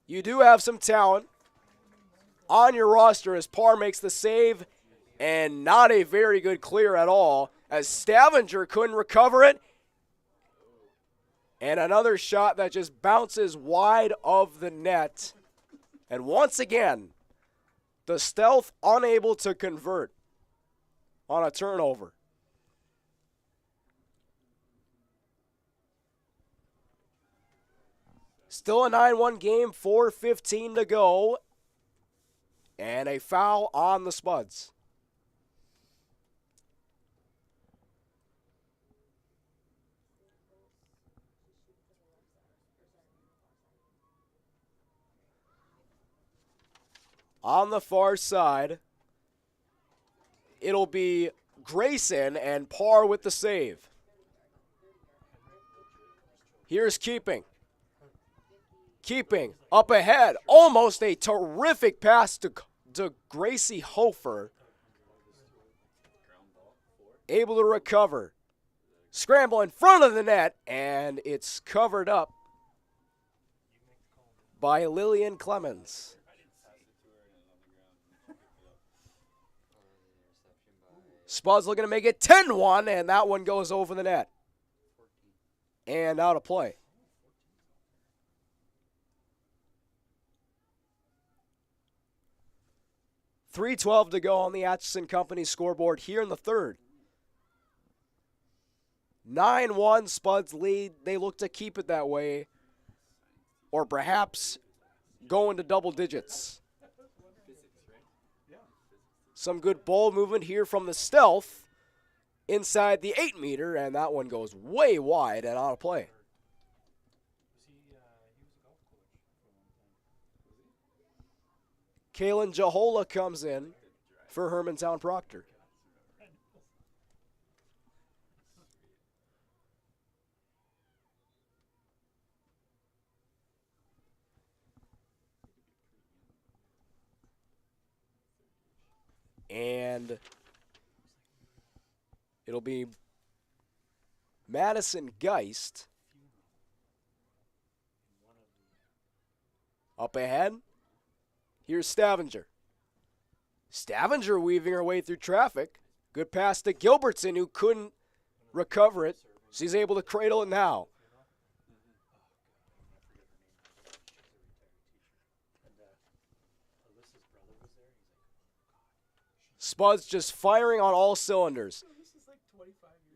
You do have some talent on your roster as Parr makes the save, and not a very good clear at all, as Stavinger couldn't recover it. And another shot that just bounces wide of the net. And once again, the Stealth unable to convert on a turnover. Still a 9-1 game, 4:15 to go. And a foul on the Spuds. On the far side, it'll be Grayson, and Parr with the save. Here's Keeping. Keeping up ahead. Almost a terrific pass to Gracie Hofer. Able to recover. Scramble in front of the net, and it's covered up by Lillian Clemens. Spuds looking to make it 10-1, and that one goes over the net. And out of play. .312 to go on the Atchison Company scoreboard here in the third. 9-1 Spuds lead. They look to keep it that way, or perhaps go into double digits. Some good ball movement here from the Stealth inside the 8-meter, and that one goes way wide and out of play. Kaylin Jahola comes in for Hermantown Proctor. and it'll be Madison Geist up ahead. Here's Stavanger. Stavanger weaving her way through traffic. Good pass to Gilbertson, who couldn't recover it. She's able to cradle it now. Spuds just firing on all cylinders.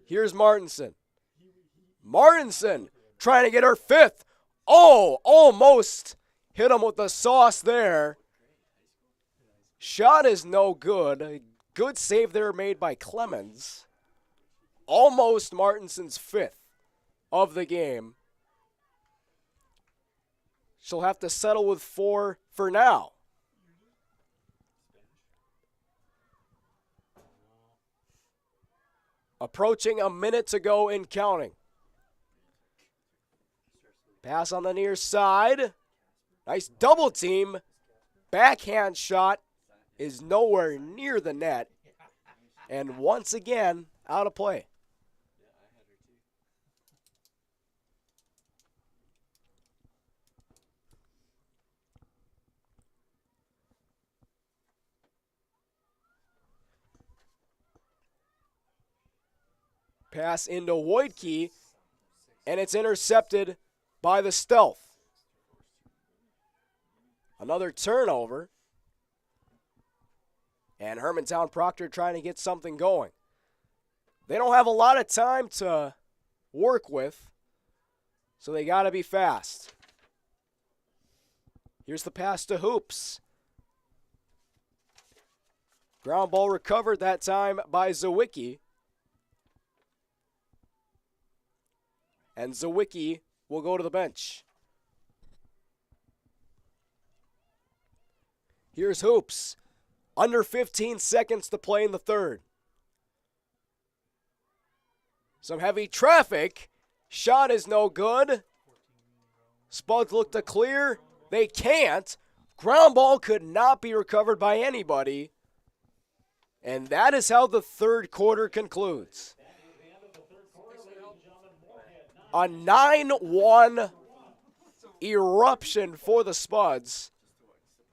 Here's Martinson. Martinson trying to get her fifth. Oh, almost hit him with the sauce there. Shot is no good. A good save there made by Clemens. Almost Martinson's fifth of the game. She'll have to settle with 4 for now. Approaching a minute to go and counting. Pass on the near side. Nice double team. Backhand shot is nowhere near the net. And once again, out of play. Pass into Wojtke, and it's intercepted by the Stealth. Another turnover. And Hermantown Proctor trying to get something going. They don't have a lot of time to work with, so they got to be fast. Here's the pass to Hoops. Ground ball recovered that time by Zawicki. And Zawicki will go to the bench. Here's Hoops. Under 15 seconds to play in the third. Some heavy traffic. Shot is no good. Spuds look to clear. They can't. Ground ball could not be recovered by anybody. And that is how the third quarter concludes. A 9-1 eruption for the Spuds.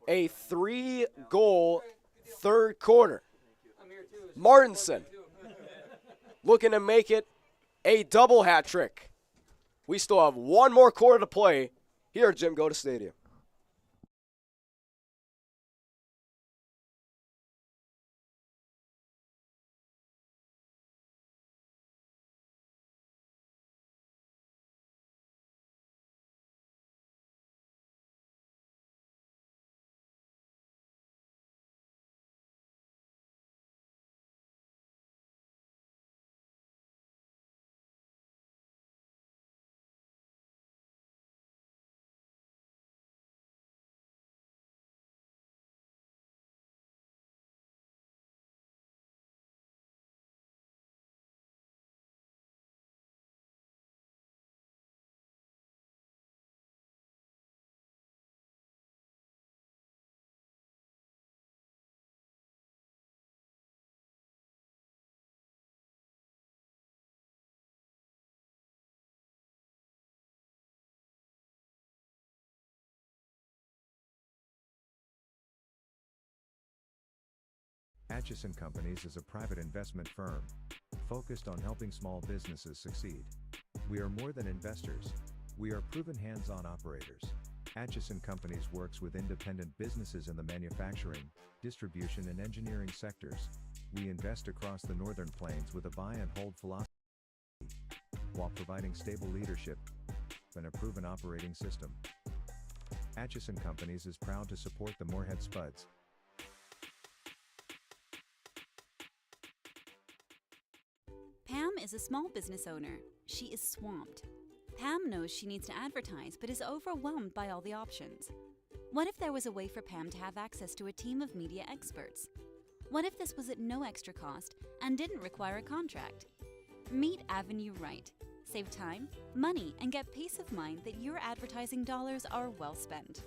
A 3-goal third quarter. Martinson looking to make it a double hat trick. We still have one more quarter to play here at Jim Goda Stadium. Atchison Companies is a private investment firm focused on helping small businesses succeed. We are more than investors. We are proven hands-on operators. Atchison Companies works with independent businesses in the manufacturing, distribution and engineering sectors. We invest across the Northern Plains with a buy and hold philosophy while providing stable leadership and a proven operating system. Atchison Companies is proud to support the Moorhead Spuds. Pam is a small business owner. She is swamped. Pam knows she needs to advertise, but is overwhelmed by all the options. What if there was a way for Pam to have access to a team of media experts? What if this was at no extra cost and didn't require a contract? Meet Avenue Right. Save time, money, and get peace of mind that your advertising dollars are well spent.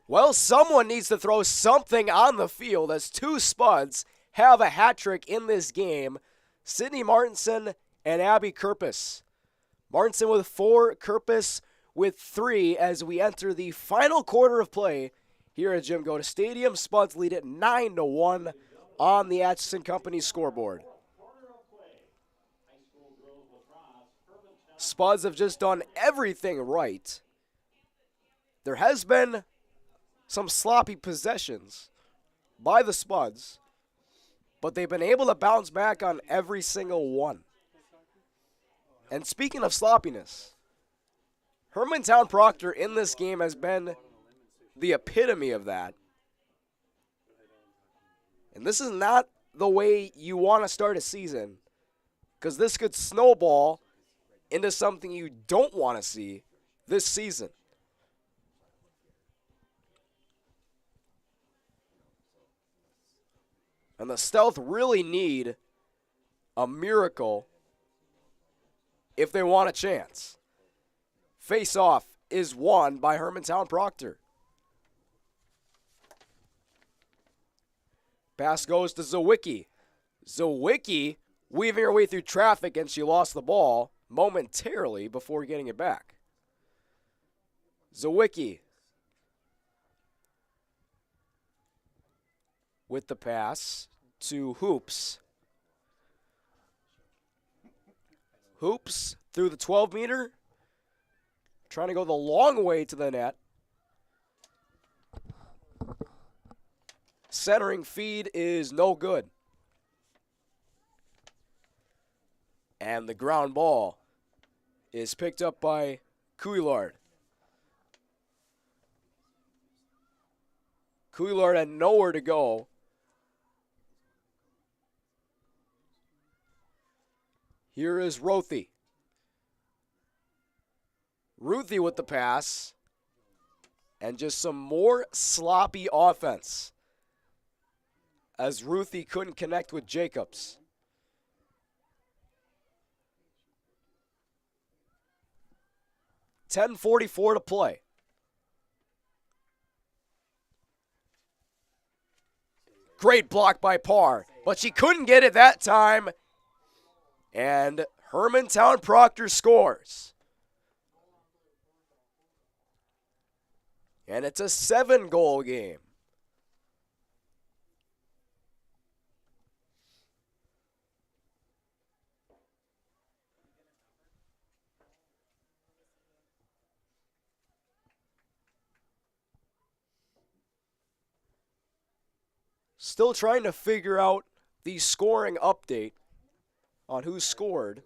Well, someone needs to throw something on the field as two Spuds have a hat trick in this game. Sydney Martinson and Abby Kerpus. Martinson with 4, Kerpus with 3 as we enter the final quarter of play here at Jim Goda Stadium. Spuds lead it 9-1 on the Atchison Company scoreboard. Spuds have just done everything right. There has been some sloppy possessions by the Spuds, but they've been able to bounce back on every single one. And speaking of sloppiness, Hermantown Proctor in this game has been the epitome of that. And this is not the way you want to start a season, because this could snowball into something you don't want to see this season. And the Stealth really need a miracle if they want a chance. Face-off is won by Hermantown Proctor. Pass goes to Zawicki. Zawicki weaving her way through traffic, and she lost the ball momentarily before getting it back. Zawicki with the pass to Hoops. Hoops through the 12-meter, trying to go the long way to the net. Centering feed is no good. And the ground ball is picked up by Couillard. Couillard had nowhere to go. Here is Rothy. Ruthie with the pass. And just some more sloppy offense, as Ruthie couldn't connect with Jacobs. .10:44 to play. Great block by Parr, but she couldn't get it that time. And Hermantown Proctor scores. And it's a 7-goal game. Still trying to figure out the scoring update on who scored.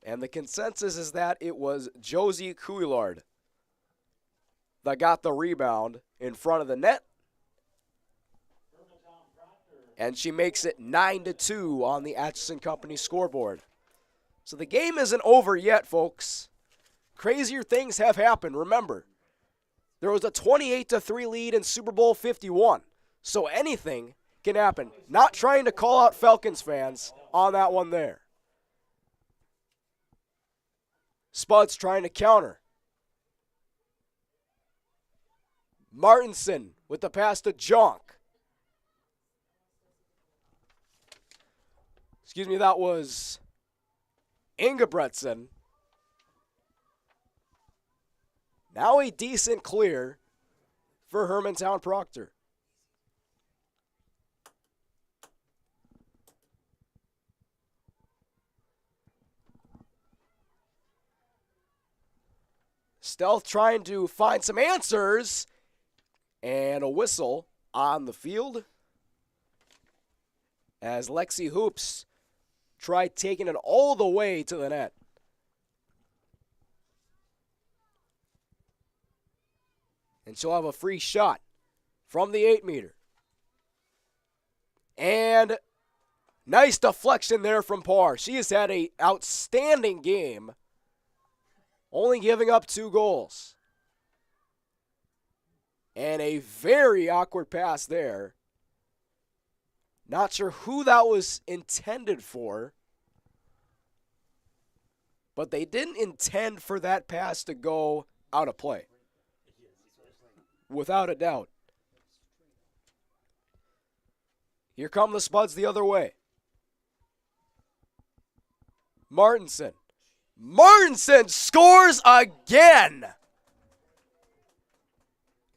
And the consensus is that it was Josie Couillard that got the rebound in front of the net. And she makes it 9-2 on the Atchison Company scoreboard. So the game isn't over yet, folks. Crazier things have happened. Remember, there was a 28-3 lead in Super Bowl 51. So anything can happen. Not trying to call out Falcons fans on that one there. Spuds trying to counter. Martinson with the pass to Jonk. Excuse me, that was Ingebretson. Now a decent clear for Hermantown Proctor. Stealth trying to find some answers. And a whistle on the field as Lexi Hoops tried taking it all the way to the net. And she'll have a free shot from the 8-meter. And nice deflection there from Parr. She has had an outstanding game, only giving up 2 goals. And a very awkward pass there. Not sure who that was intended for, but they didn't intend for that pass to go out of play. Without a doubt. Here come the Spuds the other way. Martinson. Martinson scores again!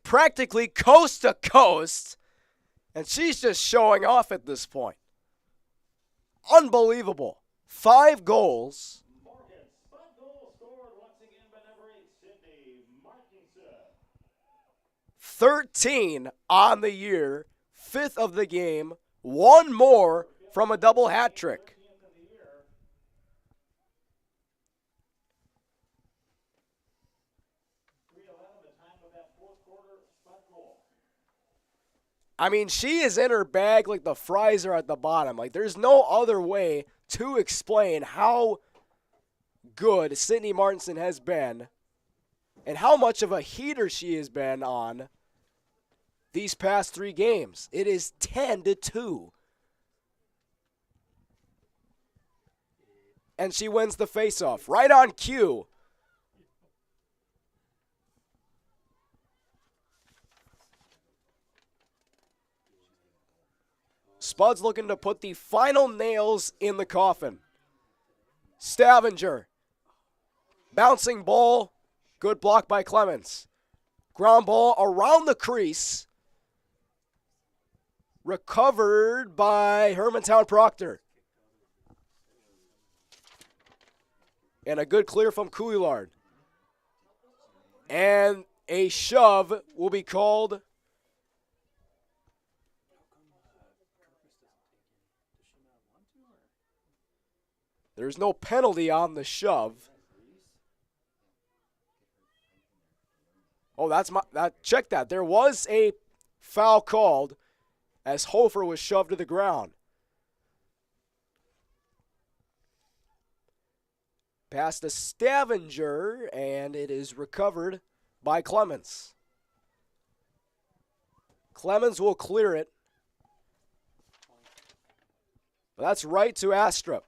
Practically coast to coast, and she's just showing off at this point. Unbelievable. 5 goals. Moorhead spud goal scored once again by number 8, Sydney Martinson. 13 on the year, 5th of the game, 1 more from a double hat trick. I mean, she is in her bag like the fries are at the bottom. Like, there's no other way to explain how good Sydney Martinson has been and how much of a heater she has been on these past 3 games. It is 10-2. And she wins the faceoff right on cue. Spuds looking to put the final nails in the coffin. Stavanger. Bouncing ball. Good block by Clemens. Ground ball around the crease. Recovered by Hermantown Proctor. And a good clear from Couillard. And a shove will be called. There's no penalty on the shove. Oh, check that. There was a foul called as Hofer was shoved to the ground. Pass to Stavanger, and it is recovered by Clemens. Clemens will clear it. But that's right to Astrup.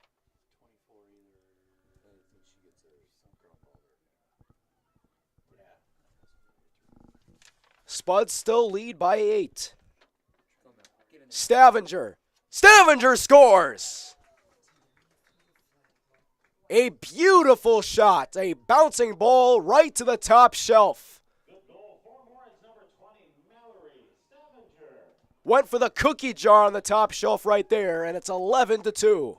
Spuds still lead by 8. Stavanger. Stavanger scores! A beautiful shot. A bouncing ball right to the top shelf. Good goal for Moorhead's number 20, Mallory Stavanger. Went for the cookie jar on the top shelf right there, and it's 11-2.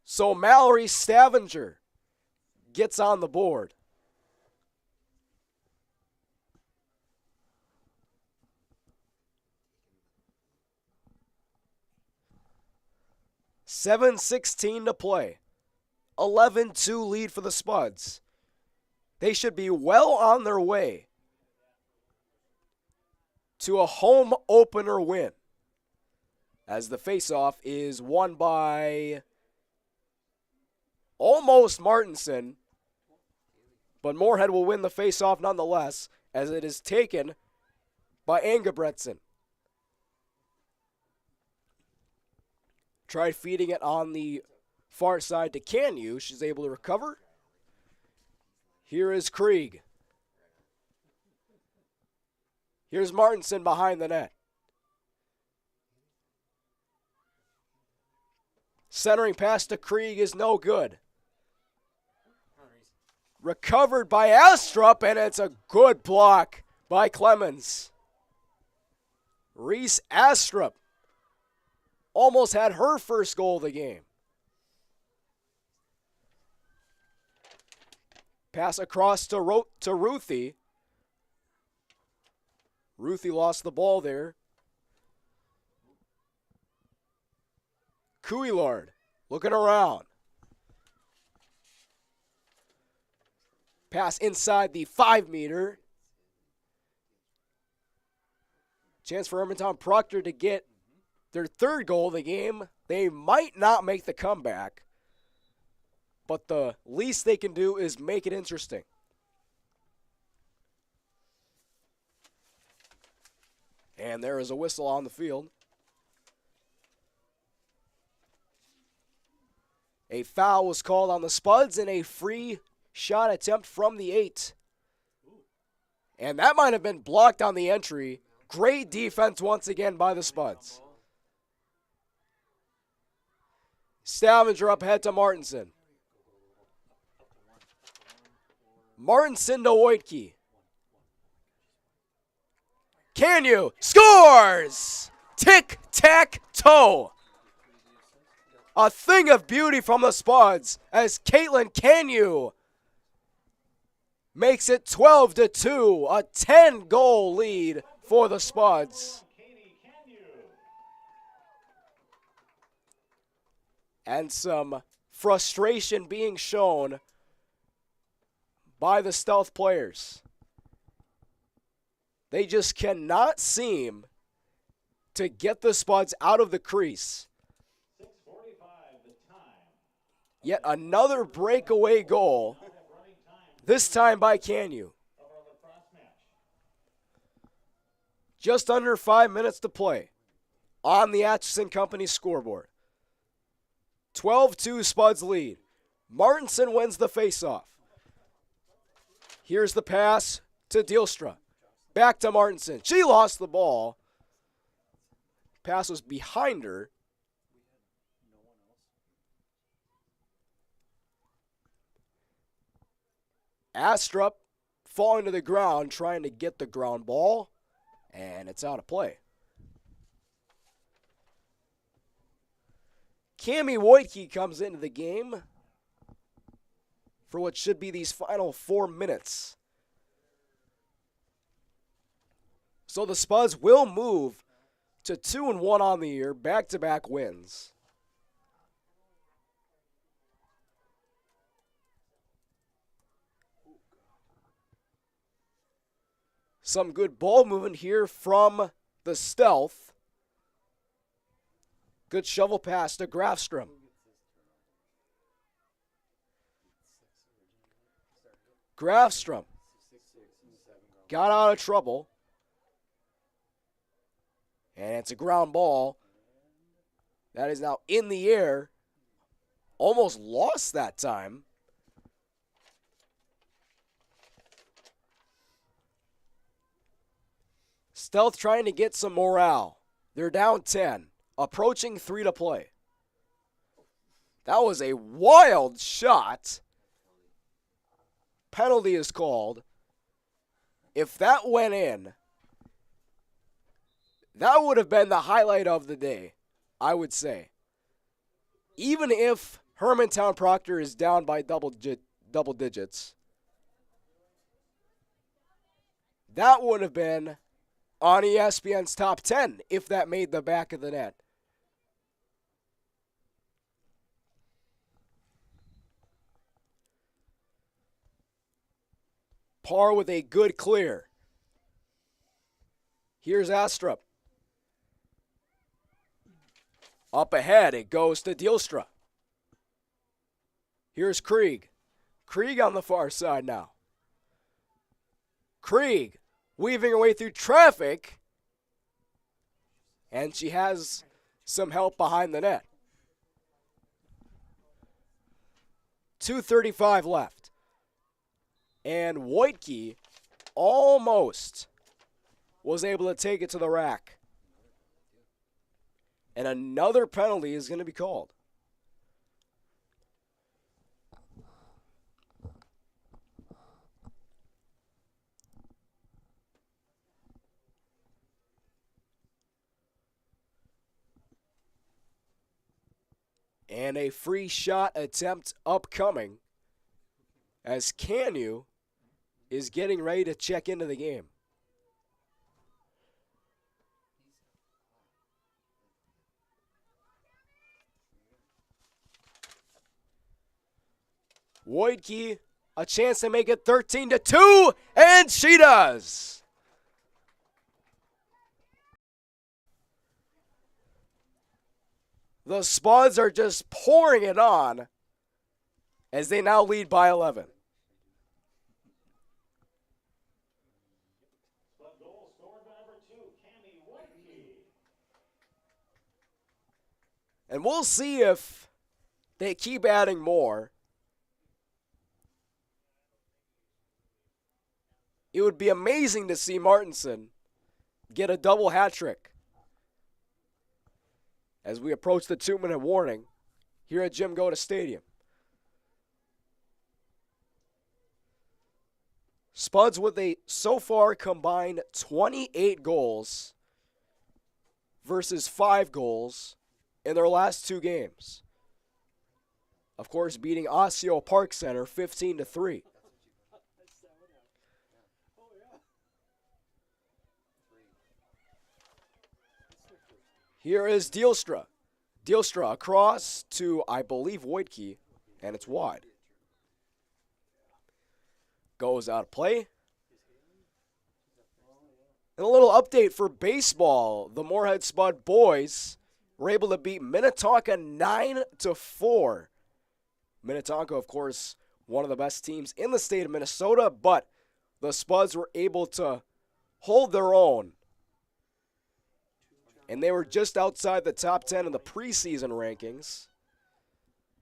So Mallory Stavanger gets on the board. $7:16 to play. 11-2 lead for the Spuds. They should be well on their way to a home opener win, as the faceoff is won by almost Martinson, but Moorhead will win the faceoff nonetheless, as it is taken by Engebretson. Tried feeding it on the far side to Canyu. She's able to recover. Here is Krieg. Here's Martinson behind the net. Centering pass to Krieg is no good. Recovered by Astrup, and it's a good block by Clemens. Reese Astrup almost had her first goal of the game. Pass across to Ruthie. Ruthie lost the ball there. Couillard looking around. Pass inside the 5-meter. Chance for Hermantown Proctor to get their 3rd goal of the game. They might not make the comeback, but the least they can do is make it interesting. And there is a whistle on the field. A foul was called on the Spuds and a free shot attempt from the 8. And that might have been blocked on the entry. Great defense once again by the Spuds. Stavanger up ahead to Martinson. Martinson to Wojtke. Canyu scores! Tic-tac-toe. A thing of beauty from the Spuds as Caitlin Canyu makes it 12-2, a 10-goal lead for the Spuds. And some frustration being shown by the Stealth players. They just cannot seem to get the Spuds out of the crease. Yet another breakaway goal, this time by Canyu. Just under 5 minutes to play on the Atchison Company scoreboard. 12-2 Spuds lead. Martinson wins the faceoff. Here's the pass to Dielstra. Back to Martinson. She lost the ball. Pass was behind her. Astrup falling to the ground, trying to get the ground ball, and it's out of play. Cami Wojtke comes into the game for what should be these final 4 minutes. So the Spuds will move to 2-1 on the year, back-to-back wins. Some good ball movement here from the Stealth. Good shovel pass to Grafstrom. Grafstrom got out of trouble. And it's a ground ball. That is now in the air. Almost lost that time. Stealth trying to get some morale. They're down 10. Approaching 3 to play. That was a wild shot. Penalty is called. If that went in, that would have been the highlight of the day, I would say. Even if Hermantown Proctor is down by double digits, that would have been on ESPN's top 10 if that made the back of the net. Parr with a good clear. Here's Astrup. Up ahead, it goes to Dielstra. Here's Krieg. Krieg on the far side now. Krieg weaving her way through traffic. And she has some help behind the net. 2:35 left. And Wojtke almost was able to take it to the rack. And another penalty is going to be called. And a free shot attempt upcoming as Canyu is getting ready to check into the game. Wojtke, a chance to make it 13-2, and she does. The Spuds are just pouring it on as they now lead by 11. And we'll see if they keep adding more. It would be amazing to see Martinson get a double hat trick as we approach the 2-minute warning here at Jim Goda Stadium. Spuds with a so far combined 28 goals versus 5 goals in their last 2 games. Of course, beating Osseo Park Center 15-3. Here is Dielstra. Dielstra across to, I believe, Wojtke, and it's wide. Goes out of play. And a little update for baseball. The Moorhead Spud boys were able to beat Minnetonka 9-4. Minnetonka, of course, one of the best teams in the state of Minnesota, but the Spuds were able to hold their own. And they were just outside the top 10 in the preseason rankings.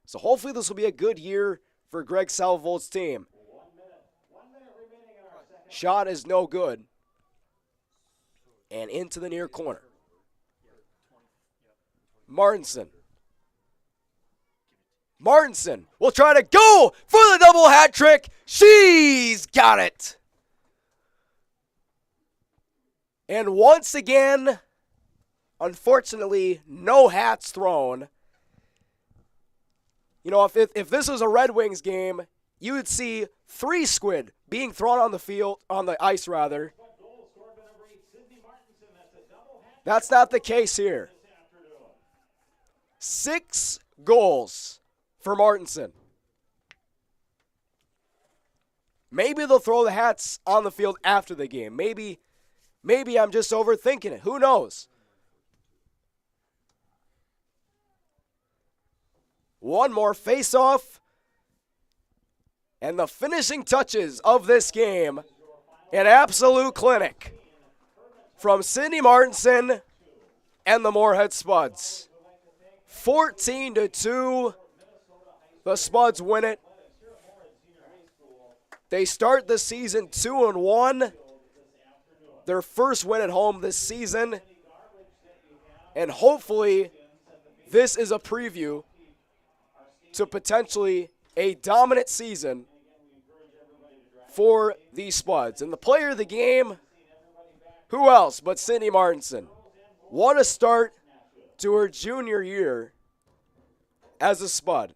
So hopefully this will be a good year for Greg Salvold's team. Shot is no good. And into the near corner. Martinson. Martinson will try to go for the double hat trick. She's got it. And once again, unfortunately, no hats thrown. You know, if this was a Red Wings game, you would see 3 squid being thrown on the field, on the ice rather. That's not the case here. 6 goals for Martinson. Maybe they'll throw the hats on the field after the game. Maybe I'm just overthinking it. Who knows? One more face-off. And the finishing touches of this game, an absolute clinic from Sydney Martinson and the Moorhead Spuds. 14-2, the Spuds win it. They start the season 2-1, their first win at home this season, and hopefully this is a preview to potentially a dominant season for these Spuds. And the player of the game, who else but Sydney Martinson? What a start to her junior year as a Spud.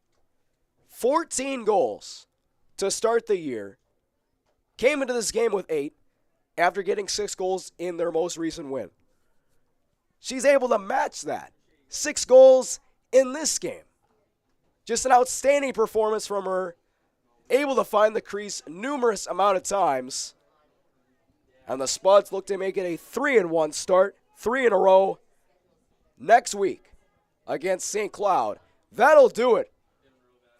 14 goals to start the year. Came into this game with 8 after getting 6 goals in their most recent win. She's able to match that. 6 goals in this game. Just an outstanding performance from her. Able to find the crease numerous amount of times. And the Spuds look to make it a 3-1 start, 3 in a row next week against St. Cloud. That'll do it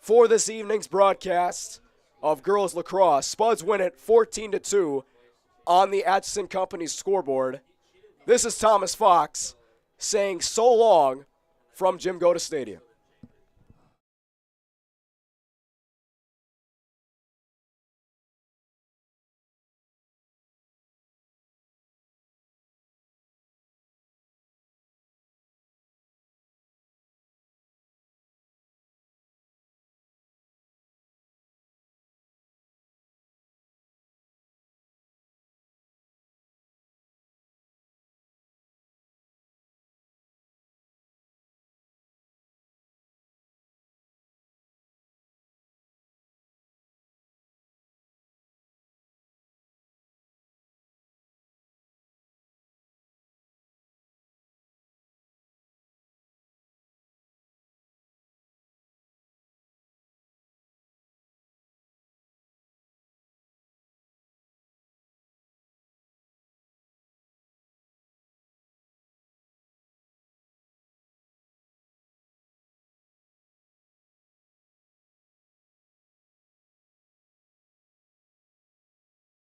for this evening's broadcast of girls lacrosse. Spuds win it 14-2 on the Atchison Company's scoreboard. This is Thomas Fox saying so long from Jim Goda Stadium.